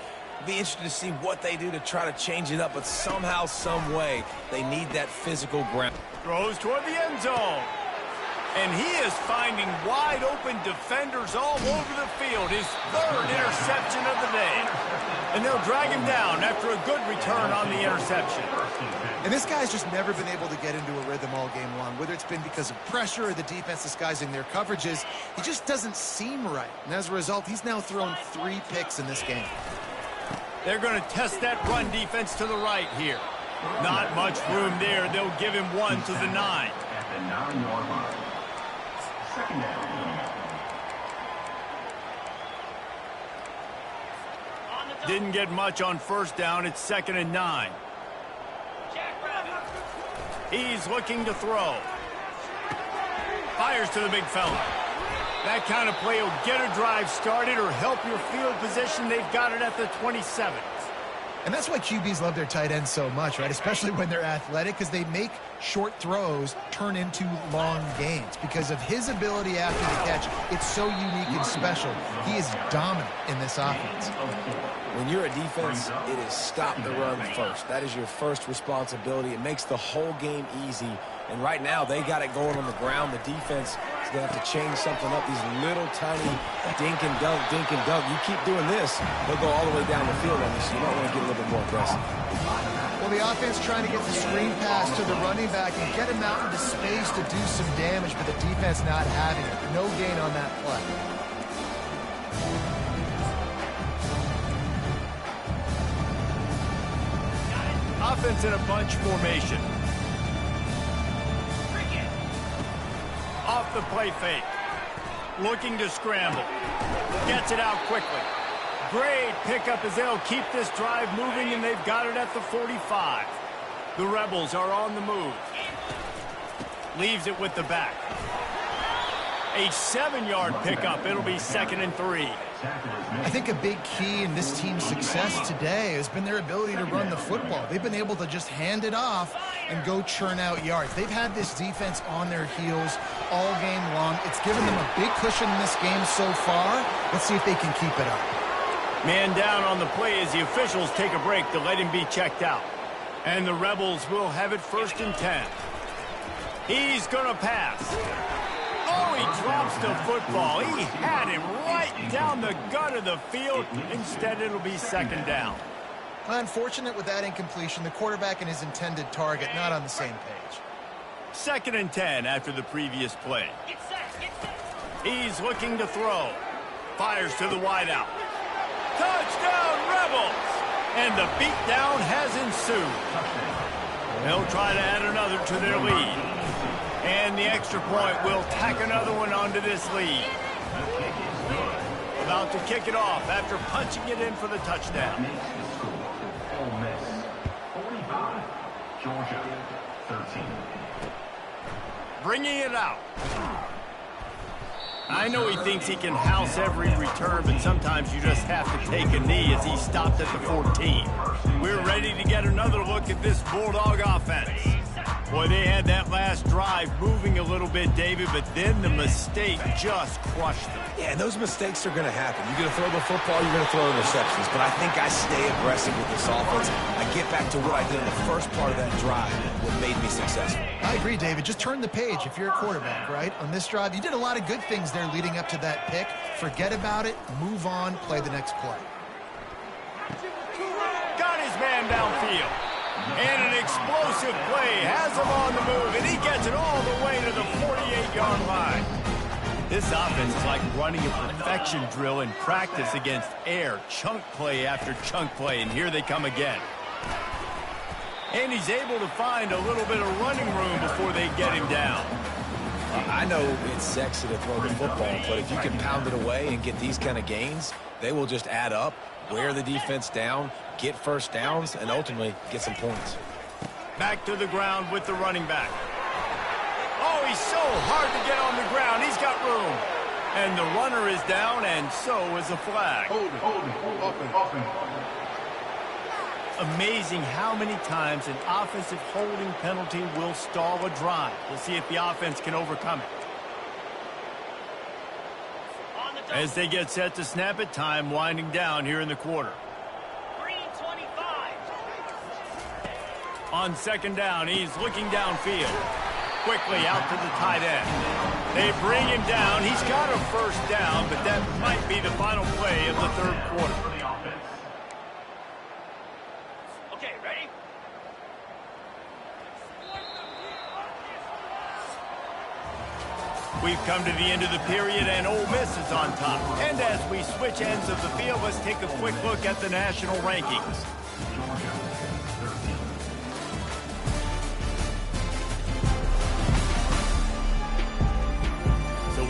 Be interested to see what they do to try to change it up, but somehow, some way, they need that physical ground. Throws toward the end zone. And he is finding wide open defenders all over the field. His 3rd interception of the day. And they'll drag him down after a good return on the interception. And this guy's just never been able to get into a rhythm all game long, whether it's been because of pressure or the defense disguising their coverages. He just doesn't seem right. And as a result, he's now thrown 3 picks in this game. They're going to test that run defense to the right here. Not much room there. They'll give him 1 to the 9. At the 9-yard line. 2nd down. Didn't get much on 1st down. It's 2nd and 9. He's looking to throw. Fires to the big fella. That kind of play will get a drive started or help your field position. They've got it at the 27th. And that's why QBs love their tight ends so much, right? Especially when they're athletic, because they make short throws turn into long gains. Because of his ability after the catch, it's so unique and special. He is dominant in this offense. When you're a defense, it is stop the run first. That is your first responsibility. It makes the whole game easy. And right now, they got it going on the ground. The defense is going to have to change something up. These little tiny dink and dunk, dink and dunk. You keep doing this, they'll go all the way down the field on you, so you might want to get a little bit more aggressive. Well, the offense trying to get the screen pass to the running back and get him out into space to do some damage, but the defense not having it. No gain on that play. Offense in a bunch formation. Off the play fake. Looking to scramble. Gets it out quickly. Great pickup as they'll keep this drive moving, and they've got it at the 45. The Rebels are on the move. Leaves it with the back. A 7-yard pickup. It'll be 2nd and 3. I think a big key in this team's success today has been their ability to run the football. They've been able to just hand it off and go churn out yards. They've had this defense on their heels all game long. It's given them a big cushion in this game so far. Let's see if they can keep it up. Man down on the play as the officials take a break to let him be checked out. And the Rebels will have it 1st and 10. He's going to pass. Oh, he drops the football. He had him right down the gut of the field. Instead, it'll be 2nd down. Unfortunate with that incompletion. The quarterback and his intended target not on the same page. 2nd and 10 after the previous play. He's looking to throw. Fires to the wideout. Touchdown, Rebels! And the beatdown has ensued. They'll try to add another to their lead. And the extra point will tack another one onto this lead. About to kick it off after punching it in for the touchdown. Ole Miss 45, Georgia 13. Bringing it out. I know he thinks he can house every return, but sometimes you just have to take a knee as he stopped at the 14. We're ready to get another look at this Bulldog offense. Boy, they had that last drive moving a little bit, David, but then the mistake just crushed them. Yeah, and those mistakes are going to happen. You're going to throw the football, you're going to throw interceptions. But I think I stay aggressive with this offense. I get back to what I did in the first part of that drive, what made me successful. I agree, David. Just turn the page if you're a quarterback, right? On this drive, you did a lot of good things there leading up to that pick. Forget about it, move on, play the next play. Got his man downfield. And an explosive play has him on the move, and he gets it all the way to the 48-yard line. This offense is like running a perfection drill in practice against air, chunk play after chunk play, and here they come again. And he's able to find a little bit of running room before they get him down. I know it's sexy to throw the football, but if you can pound it away and get these kind of gains, they will just add up, wear the defense down, get first downs, and ultimately get some points. Back to the ground with the running back. Oh, he's so hard to get on the ground. He's got room. And the runner is down, and so is a flag. Hold it. Amazing how many times an offensive holding penalty will stall a drive. We'll see if the offense can overcome it. As they get set to snap it, time winding down here in the quarter. On second down, he's looking downfield. Quickly out to the tight end. They bring him down. He's got a first down, but that might be the final play of the third quarter. Okay, ready? We've come to the end of the period, and Ole Miss is on top. And as we switch ends of the field, let's take a quick look at the national rankings.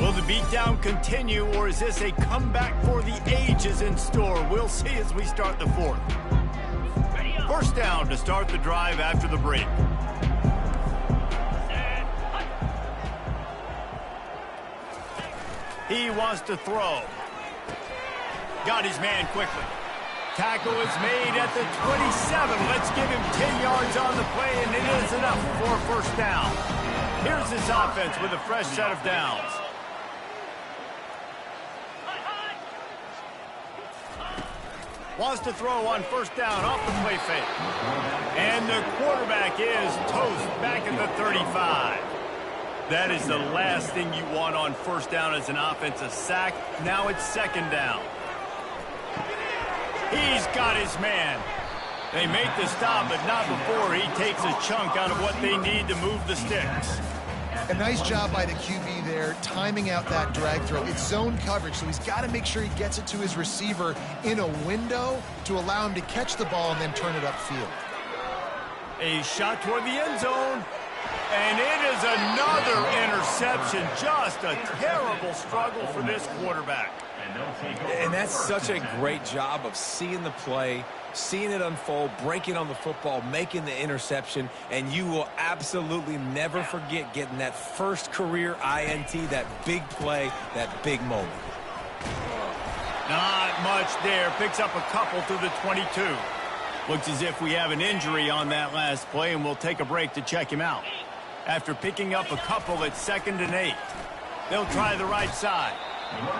Will the beatdown continue, or is this a comeback for the ages in store? We'll see as we start the fourth. First down to start the drive after the break. He wants to throw. Got his man quickly. Tackle is made at the 27. Let's give him 10 yards on the play, and it is enough for a first down. Here's this offense with a fresh set of downs. Wants to throw on first down off the play fake. And the quarterback is toast back at the 35. That is the last thing you want on first down as an offensive sack. Now it's second down. He's got his man. They make the stop, but not before he takes a chunk out of what they need to move the sticks. A nice job by the QB there, timing out that drag throw. It's zone coverage, so he's got to make sure he gets it to his receiver in a window to allow him to catch the ball and then turn it upfield. A shot toward the end zone, and it is another interception. Just a terrible struggle for this quarterback. And that's such a great job of seeing the play, seeing it unfold, breaking on the football, making the interception, and you will absolutely never forget getting that first career INT, that big play, that big moment. Not much there. Picks up a couple to the 22. Looks as if we have an injury on that last play, and we'll take a break to check him out. After picking up a couple at 2nd and 8, they'll try the right side.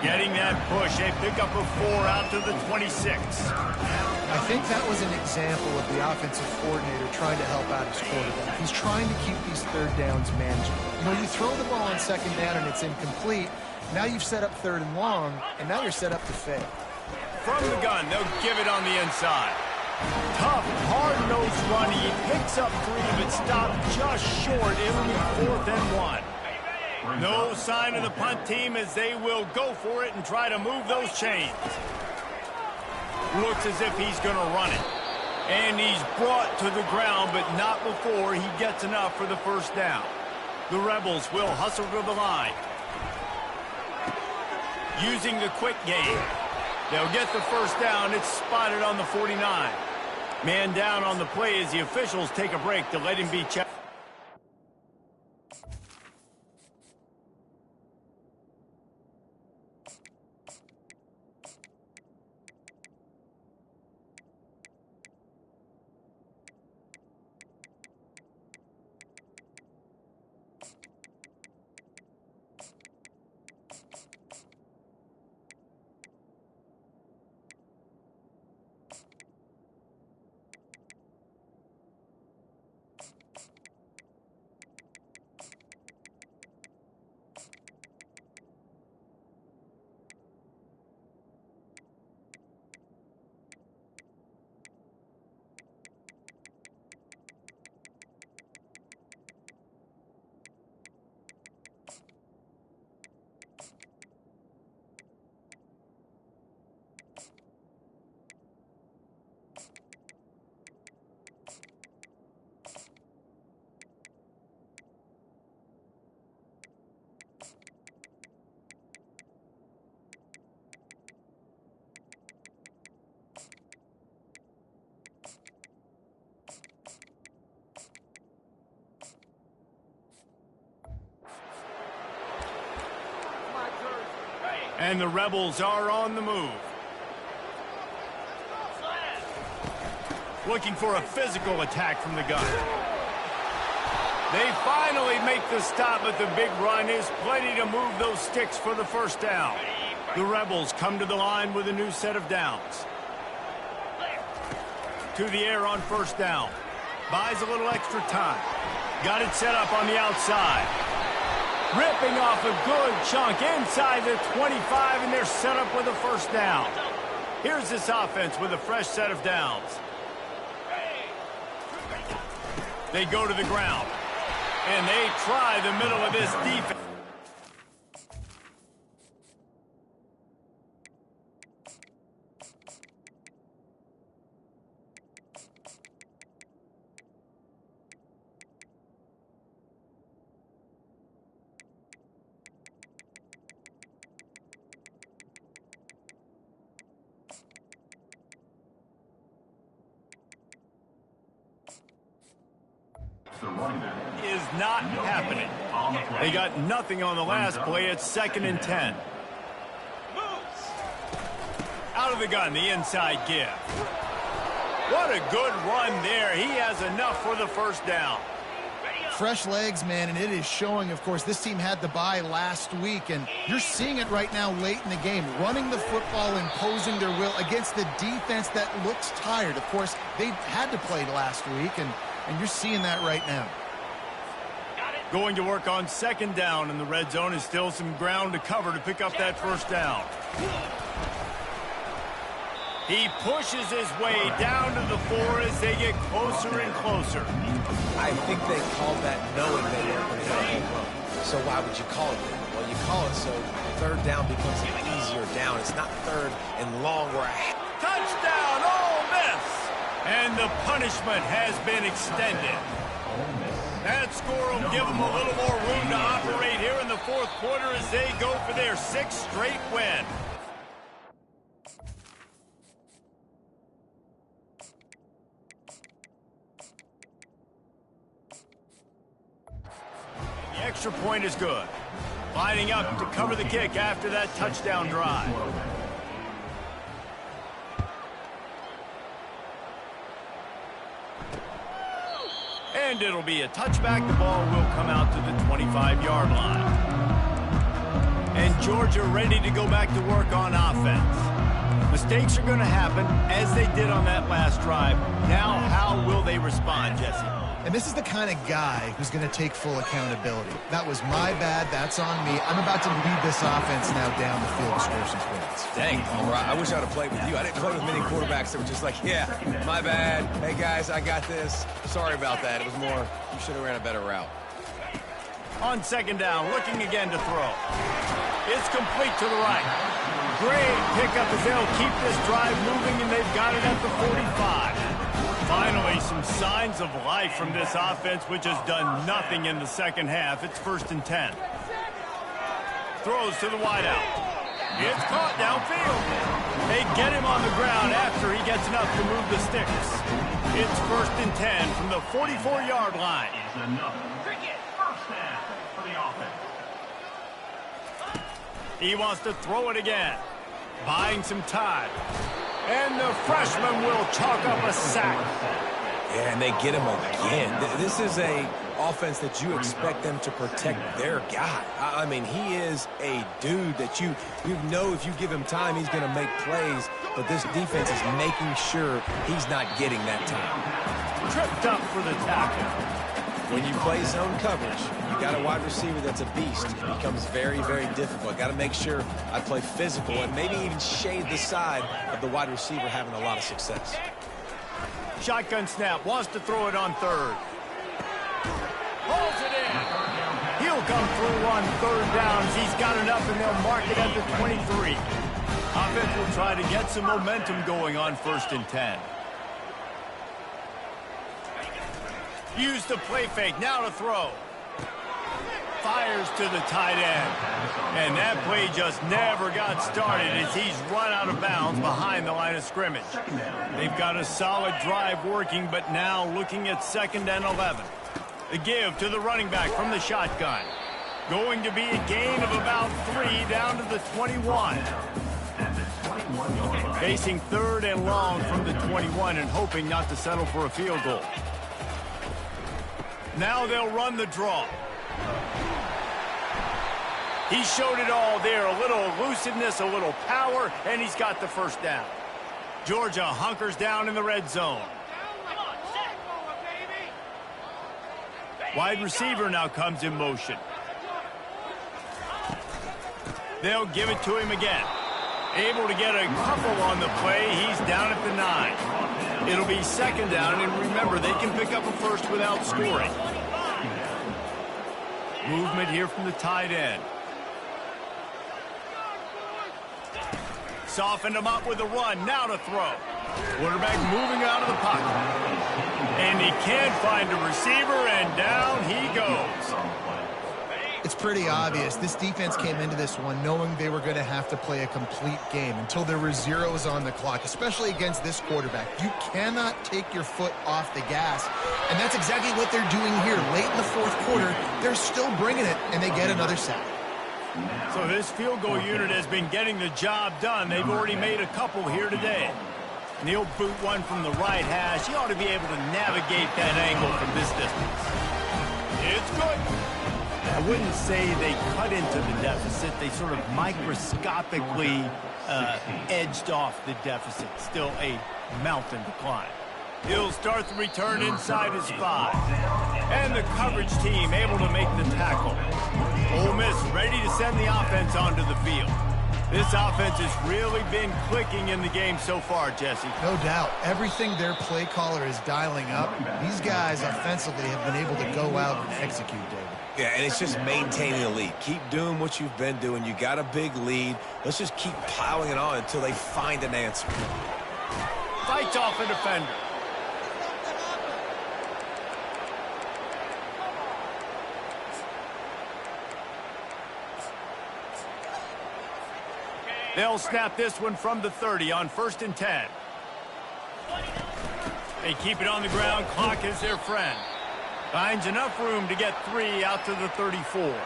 Getting that push, they pick up a 4 out to the 26. I think that was an example of the offensive coordinator trying to help out his quarterback. He's trying to keep these third downs manageable. You know, you throw the ball on second down and it's incomplete. Now you've set up third and long, and now you're set up to fail. From the gun, they'll give it on the inside. Tough, hard-nosed run. He picks up 3, but stopped just short. It'll be 4th and 1. No sign of the punt team as they will go for it and try to move those chains. Looks as if he's going to run it. And he's brought to the ground, but not before he gets enough for the first down. The Rebels will hustle to the line. Using the quick game. They'll get the first down. It's spotted on the 49. Man down on the play as the officials take a break to let him be checked. And the Rebels are on the move. Looking for a physical attack from the gun. They finally make the stop, but the big run is plenty to move those sticks for the first down. The Rebels come to the line with a new set of downs. To the air on first down. Buys a little extra time. Got it set up on the outside. Ripping off a good chunk inside the 25, and they're set up with a first down. Here's this offense with a fresh set of downs. They go to the ground, and they try the middle of this defense. Is not happening. They got nothing on the last play. It's 2nd and 10. Out of the gun, the inside give. What a good run there. He has enough for the first down. Fresh legs, man, and it is showing, of course. This team had the bye last week, and you're seeing it right now late in the game. Running the football, imposing their will against the defense that looks tired. Of course, they had to play last week, and you're seeing that right now. Going to work on 2nd down, and the red zone is still some ground to cover to pick up that first down. He pushes his way down to the 4 as they get closer and closer. I think they called that knowing they weren't going to hit a home run. So why would you call it that? Well, you call it so 3rd down becomes an easier down. It's not 3rd and long where touchdown, Ole Miss! And the punishment has been extended. That score will give them a little more room to operate here in the 4th quarter as they go for their 6th straight win. The extra point is good. Lining up to cover the kick after that touchdown drive. And it'll be a touchback. The ball will come out to the 25-yard line. And Georgia ready to go back to work on offense. Mistakes are going to happen, as they did on that last drive. Now, how will they respond, Jesse? And this is the kind of guy who's going to take full accountability. That was my bad. That's on me. I'm about to lead this offense now down the field to score some points. Dang, all right. I wish I would have played with you. I didn't play with many quarterbacks that were just like, yeah, my bad. Hey, guys, I got this. Sorry about that. It was more, you should have ran a better route. On 2nd down, looking again to throw. It's complete to the right. Great pickup as they'll keep this drive moving, and they've got it at the 45. Finally, some signs of life from this offense, which has done nothing in the 2nd half. It's 1st and 10. Throws to the wideout. It's caught downfield. They get him on the ground after he gets enough to move the sticks. It's 1st and 10 from the 44-yard line. He wants to throw it again. Buying some time. And the freshman will chalk up a sack. Yeah, and they get him again. This is a offense that you expect them to protect their guy. I mean, he is a dude that you know if you give him time, he's going to make plays. But this defense is making sure he's not getting that time. Tripped up for the tackle. When you play zone coverage, you got a wide receiver that's a beast. It becomes very, very difficult. Got to make sure I play physical and maybe even shade the side of the wide receiver having a lot of success. Shotgun snap, wants to throw it on 3rd. Holds it in. He'll come through on 3rd downs. He's got enough, and they'll mark it at the 23. Offense will try to get some momentum going on 1st and 10. Use the play fake, now to throw. Fires to the tight end. And that play just never got started as he's run out of bounds behind the line of scrimmage. They've got a solid drive working, but now looking at 2nd and 11. The give to the running back from the shotgun. Going to be a gain of about 3 down to the 21. Facing 3rd and long from the 21 and hoping not to settle for a field goal. Now they'll run the draw. He showed it all there. A little elusiveness, a little power, and he's got the first down. Georgia hunkers down in the red zone. Wide receiver now comes in motion. They'll give it to him again. Able to get a couple on the play. He's down at the 9. It'll be 2nd down, and remember, they can pick up a first without scoring. Movement here from the tight end. Softened him up with a run. Now to throw. Quarterback moving out of the pocket. And he can't find a receiver, and down he goes. It's pretty obvious. This defense came into this one knowing they were going to have to play a complete game until there were zeros on the clock, especially against this quarterback. You cannot take your foot off the gas, and that's exactly what they're doing here. Late in the 4th quarter, they're still bringing it, and they get another sack. So this field goal unit has been getting the job done. They've already made a couple here today. And he'll boot one from the right hash. He ought to be able to navigate that angle from this distance. It's good. I wouldn't say they cut into the deficit. They sort of microscopically edged off the deficit. Still a mountain to climb. He'll start the return inside his 5. And the coverage team able to make the tackle. Ole Miss ready to send the offense onto the field. This offense has really been clicking in the game so far, Jesse. No doubt. Everything their play caller is dialing up, these guys offensively have been able to go out and execute, David. Yeah, and it's just maintaining the lead. Keep doing what you've been doing. You got a big lead. Let's just keep piling it on until they find an answer. Fights off a defender. They'll snap this one from the 30 on 1st and 10. They keep it on the ground. Clock is their friend. Finds enough room to get 3 out to the 34.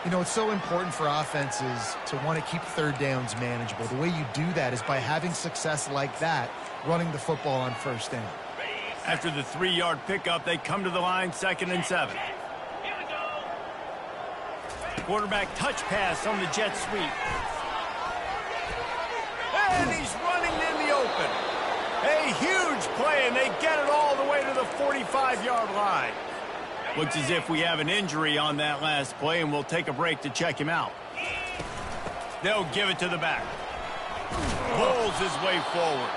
You know, it's so important for offenses to want to keep 3rd downs manageable. The way you do that is by having success like that, running the football on 1st down. After the 3-yard pickup, they come to the line 2nd and 7. Quarterback touch pass on the jet sweep. And he's running in the open. A huge play, and they get it all the way to the 45-yard line. Looks as if we have an injury on that last play, and we'll take a break to check him out. They'll give it to the back. Pulls his way forward.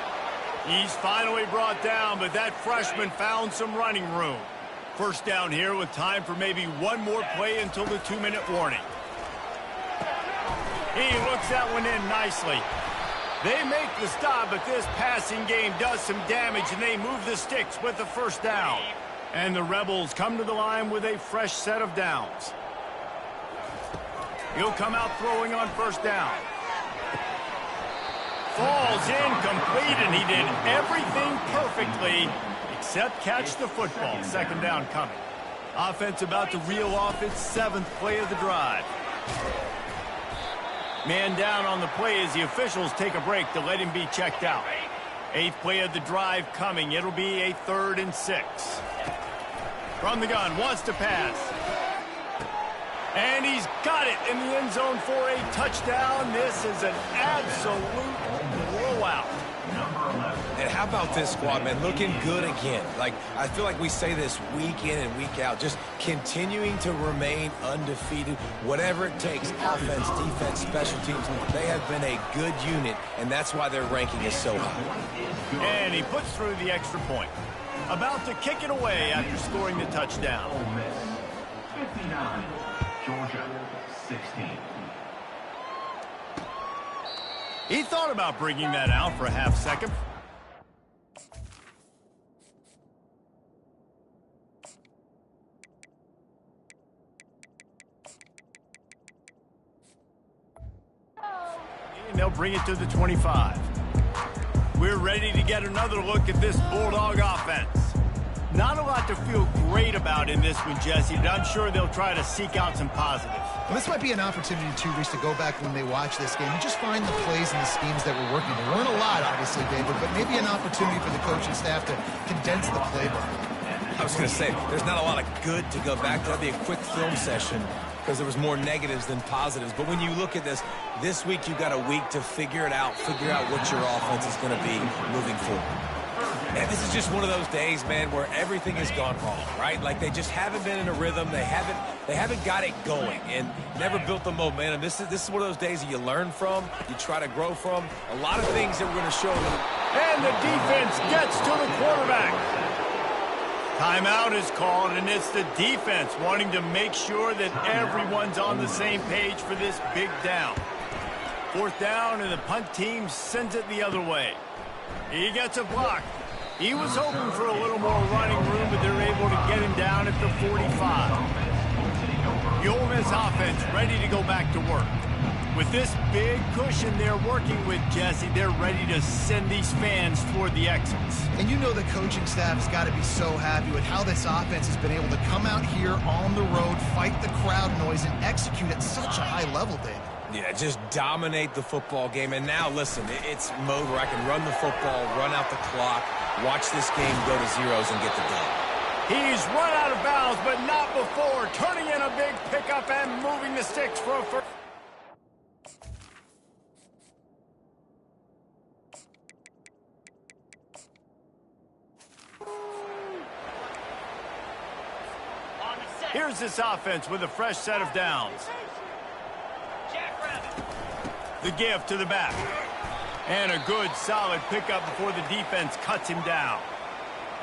He's finally brought down, but that freshman found some running room. 1st down here with time for maybe one more play until the 2-minute warning. He looks that one in nicely. They make the stop, but this passing game does some damage, and they move the sticks with the 1st down. And the Rebels come to the line with a fresh set of downs. He'll come out throwing on 1st down. Falls incomplete, and he did everything perfectly except catch the football. 2nd down coming. Offense about to reel off its 7th play of the drive. Man down on the play as the officials take a break to let him be checked out. 8th play of the drive coming. It'll be a 3rd and 6. From the gun, wants to pass. And he's got it in the end zone for a touchdown. This is an absolute blowout. And how about this squad, man? Looking good again. Like, I feel like we say this week in and week out. Just continuing to remain undefeated. Whatever it takes, offense, defense, special teams, they have been a good unit, and that's why their ranking is so high. And he puts through the extra point. About to kick it away after scoring the touchdown. Ole Miss 59, Georgia 16. He thought about bringing that out for a half second. And they'll bring it to the 25. We're ready to get another look at this Bulldog offense. Not a lot to feel great about in this one, Jesse, but I'm sure they'll try to seek out some positives. Well, this might be an opportunity, too, Reese, to go back when they watch this game and just find the plays and the schemes that were working. There weren't a lot, obviously, David, but maybe an opportunity for the coaching staff to condense the playbook. I was going to say, there's not a lot of good to go back to. That'd be a quick film session because there was more negatives than positives. But when you look at this week you've got a week to figure it out, figure out what your offense is going to be moving forward. And this is just one of those days, man, where everything has gone wrong, right? Like they just haven't been in a rhythm. They haven't got it going and never built the momentum. This is one of those days that you learn from, you try to grow from. A lot of things that we're going to show them. And the defense gets to the quarterback. Timeout is called, and it's the defense wanting to make sure that everyone's on the same page for this big down. 4th down, and the punt team sends it the other way. He gets a block. He was hoping for a little more running room, but they're able to get him down at the 45. The Ole Miss offense ready to go back to work. With this big cushion they're working with, Jesse, they're ready to send these fans toward the exits. And you know the coaching staff has got to be so happy with how this offense has been able to come out here on the road, fight the crowd noise, and execute at such a high level, David. Yeah, just dominate the football game. And now, listen, it's mode where I can run the football, run out the clock, watch this game go to zeros and get the done. He's run out of bounds, but not before. Turning in a big pickup and moving the sticks for a first. Here's this offense with a fresh set of downs. The give to the back. And a good, solid pickup before the defense cuts him down.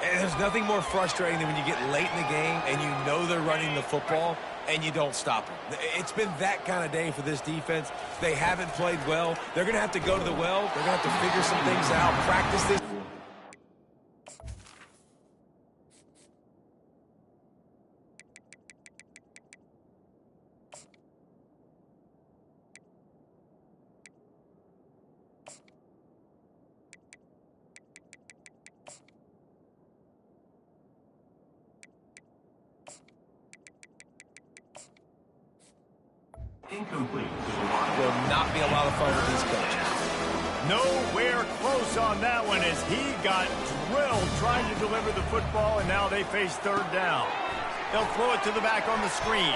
And there's nothing more frustrating than when you get late in the game and you know they're running the football and you don't stop them. It's been that kind of day for this defense. They haven't played well. They're going to have to go to the well. They're going to have to figure some things out, practice this. Incomplete. Will not be a lot of fun with these coaches. Nowhere close on that one as he got drilled trying to deliver the football, and now they face 3rd down. They'll throw it to the back on the screen.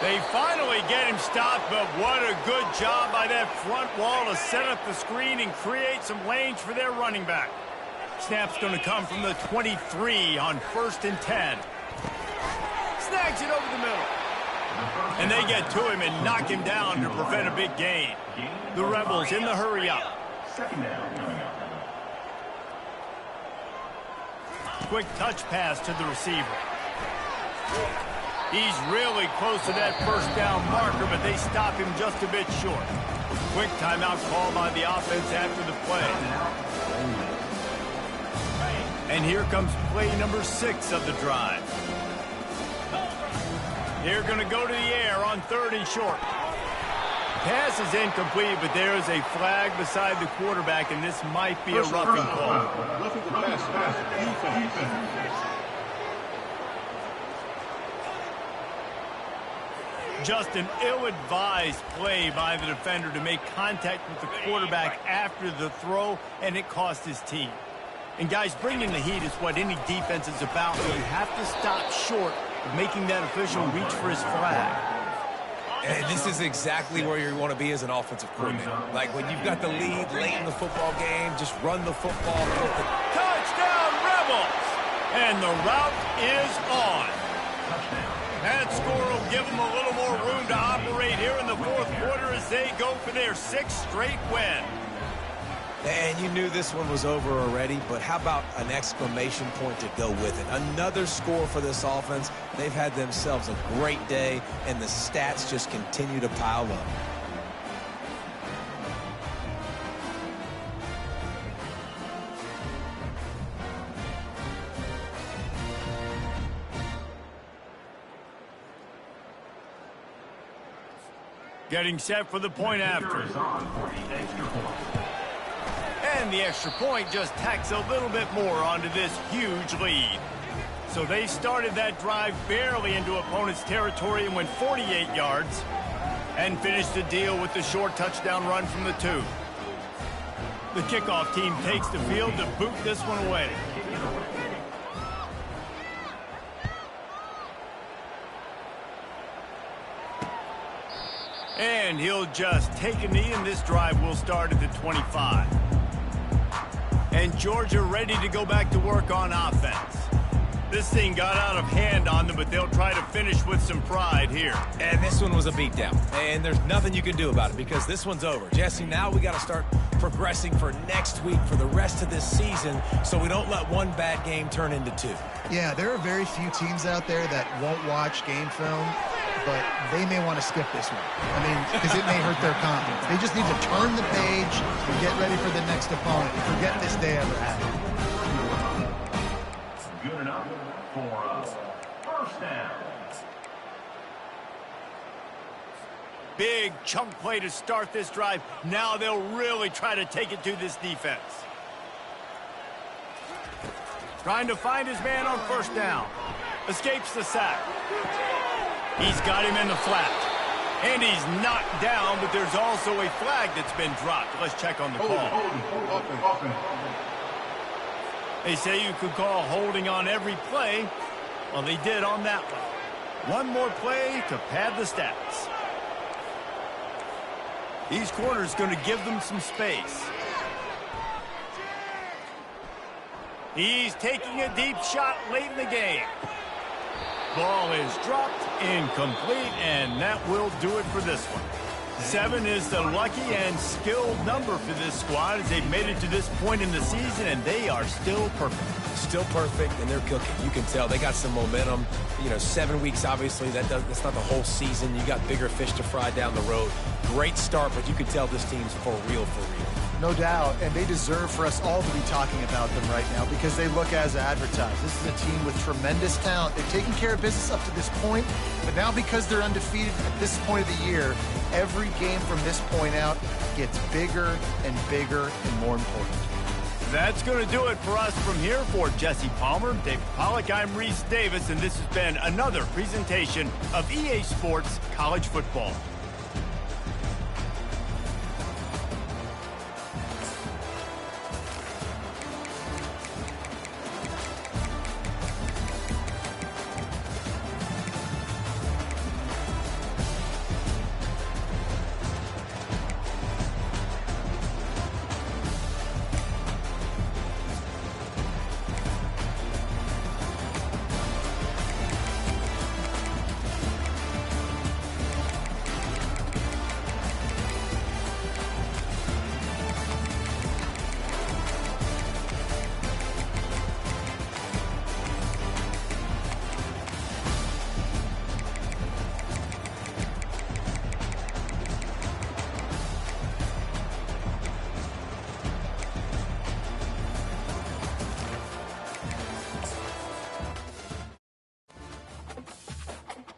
They finally get him stopped, but what a good job by that front wall to set up the screen and create some lanes for their running back. Snap's going to come from the 23 on 1st and 10. Snags it over the middle. And they get to him and knock him down to prevent a big gain. The Rebels in the hurry up. 2nd down coming up. Quick touch pass to the receiver. He's really close to that 1st down marker, but they stop him just a bit short. Quick timeout call by the offense after the play. And here comes play number 6 of the drive. They're going to go to the air on 3rd and short. Pass is incomplete, but there is a flag beside the quarterback, and this might be a roughing call. Roughing the pass. Just an ill-advised play by the defender to make contact with the quarterback after the throw, and it cost his team. And guys, bringing the heat is what any defense is about, so you have to stop short of making that official reach for his flag. And this is exactly where you want to be as an offensive coordinator. Like when you've got the lead late in the football game, just run the football. Touchdown, Rebels! And the route is on. That score will give them a little more room to operate here in the 4th quarter as they go for their 6th straight win. And you knew this one was over already, but how about an exclamation point to go with it? Another score for this offense. They've had themselves a great day, and the stats just continue to pile up. Getting set for the point after. And the extra point just tacks a little bit more onto this huge lead. So they started that drive barely into opponent's territory and went 48 yards and finished the deal with the short touchdown run from the 2. The kickoff team takes the field to boot this one away. And he'll just take a knee, and this drive will start at the 25. And Georgia ready to go back to work on offense. This thing got out of hand on them, but they'll try to finish with some pride here. And this one was a beatdown. And there's nothing you can do about it because this one's over. Jesse, now we got to start progressing for next week, for the rest of this season, so we don't let one bad game turn into 2. Yeah, there are very few teams out there that won't watch game film, but they may want to skip this one. I mean, because it may hurt their confidence. They just need to turn the page and get ready for the next opponent. Forget this day ever happened. Good enough for first down. Big chunk play to start this drive. Now they'll really try to take it to this defense. Trying to find his man on first down. Escapes the sack. He's got him in the flat. And he's knocked down, but there's also a flag that's been dropped. Let's check on the call. They say you could call holding on every play. Well, they did on that one. One more play to pad the stats. These corners going to give them some space. He's taking a deep shot late in the game. Ball is dropped, incomplete, and that will do it for this one. 7 is the lucky and skilled number for this squad as they've made it to this point in the season, and they are still perfect. Still perfect, and they're cooking. You can tell they got some momentum. 7 weeks, obviously, that's not the whole season. You got bigger fish to fry down the road. Great start, but you can tell this team's for real, for real. No doubt, and they deserve for us all to be talking about them right now because they look as advertised. This is a team with tremendous talent. They've taken care of business up to this point, but now because they're undefeated at this point of the year, every game from this point out gets bigger and bigger and more important. That's going to do it for us from here. For Jesse Palmer, Dave Pollack, I'm Reese Davis, and this has been another presentation of EA Sports College Football.